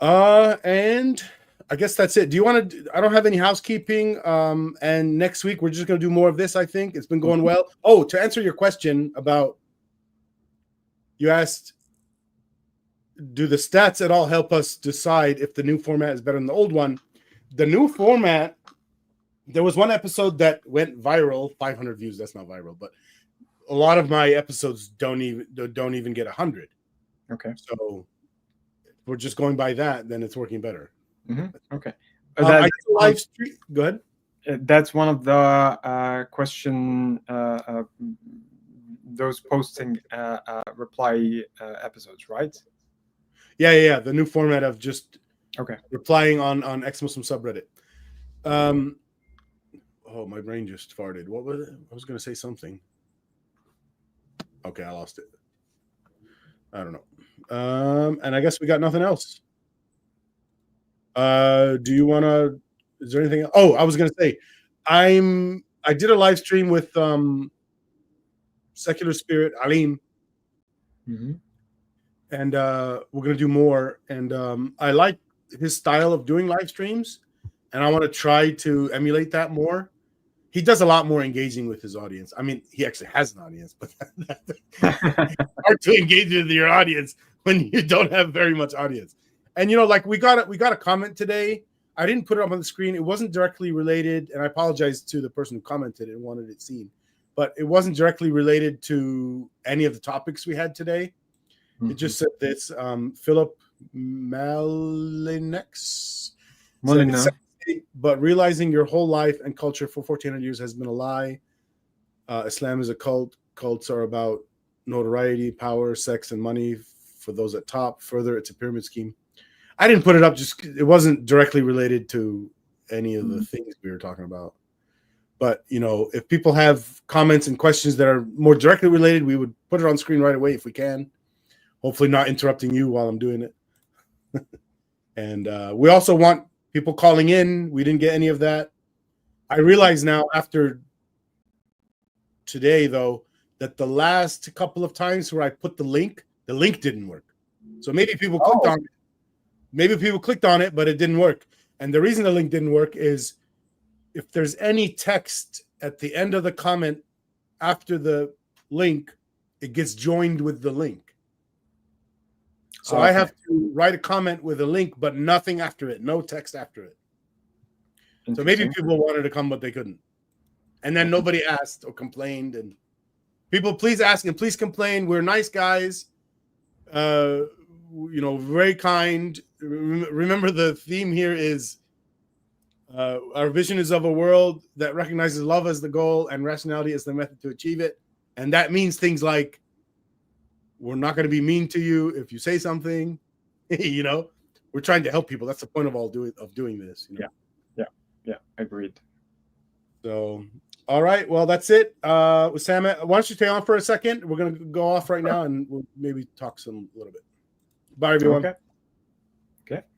And I guess that's it. Do you want to? I don't have any housekeeping. And next week we're just going to do more of this. I think it's been going well. Oh, to answer your question about, you asked, do the stats at all help us decide if the new format is better than the old one? The new format, there was one episode that went viral, 500 views. That's not viral, but a lot of my episodes don't even get 100. Okay. So if we're just going by that, then it's working better. Okay. I live stream. Go ahead. That's one of the question, those posting reply episodes, right? Yeah. The new format of just replying on Exmuslim subreddit. Oh, my brain just farted. What was it? I was going to say something. Okay, I lost it. I don't know. And I guess we got nothing else. Do you want to? Is there anything else? Oh, I was going to say, I did a live stream with Secular Spirit Alim, and we're going to do more. And I like his style of doing live streams, and I want to try to emulate that more. He does a lot more engaging with his audience. I mean, he actually has an audience, but it's hard to engage with your audience when you don't have very much audience. And like we got a comment today. I didn't put it up on the screen. It wasn't directly related, and I apologize to the person who commented and wanted it seen. But it wasn't directly related to any of the topics we had today. It just said this: Philip Malinex. But realizing your whole life and culture for 1400 years has been a lie. Islam is a cult. Cults are about notoriety, power, sex, and money for those at top. Further, it's a pyramid scheme. I didn't put it up, just it wasn't directly related to any of the things we were talking about. But, if people have comments and questions that are more directly related, we would put it on screen right away if we can. Hopefully not interrupting you while I'm doing it. And we also want people calling in. We didn't get any of that. I realize now after today, though, that the last couple of times where I put the link didn't work. So maybe people clicked on it. Maybe people clicked on it, but it didn't work. And the reason the link didn't work is if there's any text at the end of the comment after the link, it gets joined with the link. So I have to write a comment with a link, but nothing after it, no text after it. So maybe people wanted to come, but they couldn't. And then nobody asked or complained. And people, please ask and please complain. We're nice guys. Very kind. Remember, the theme here is our vision is of a world that recognizes love as the goal and rationality as the method to achieve it. And that means things like, we're not going to be mean to you if you say something. We're trying to help people. That's the point of doing this. Yeah, agreed. So, all right. Well, that's it. Osama, why don't you stay on for a second? We're going to go off right now, and we'll maybe talk a little bit. Bye, everyone. Okay.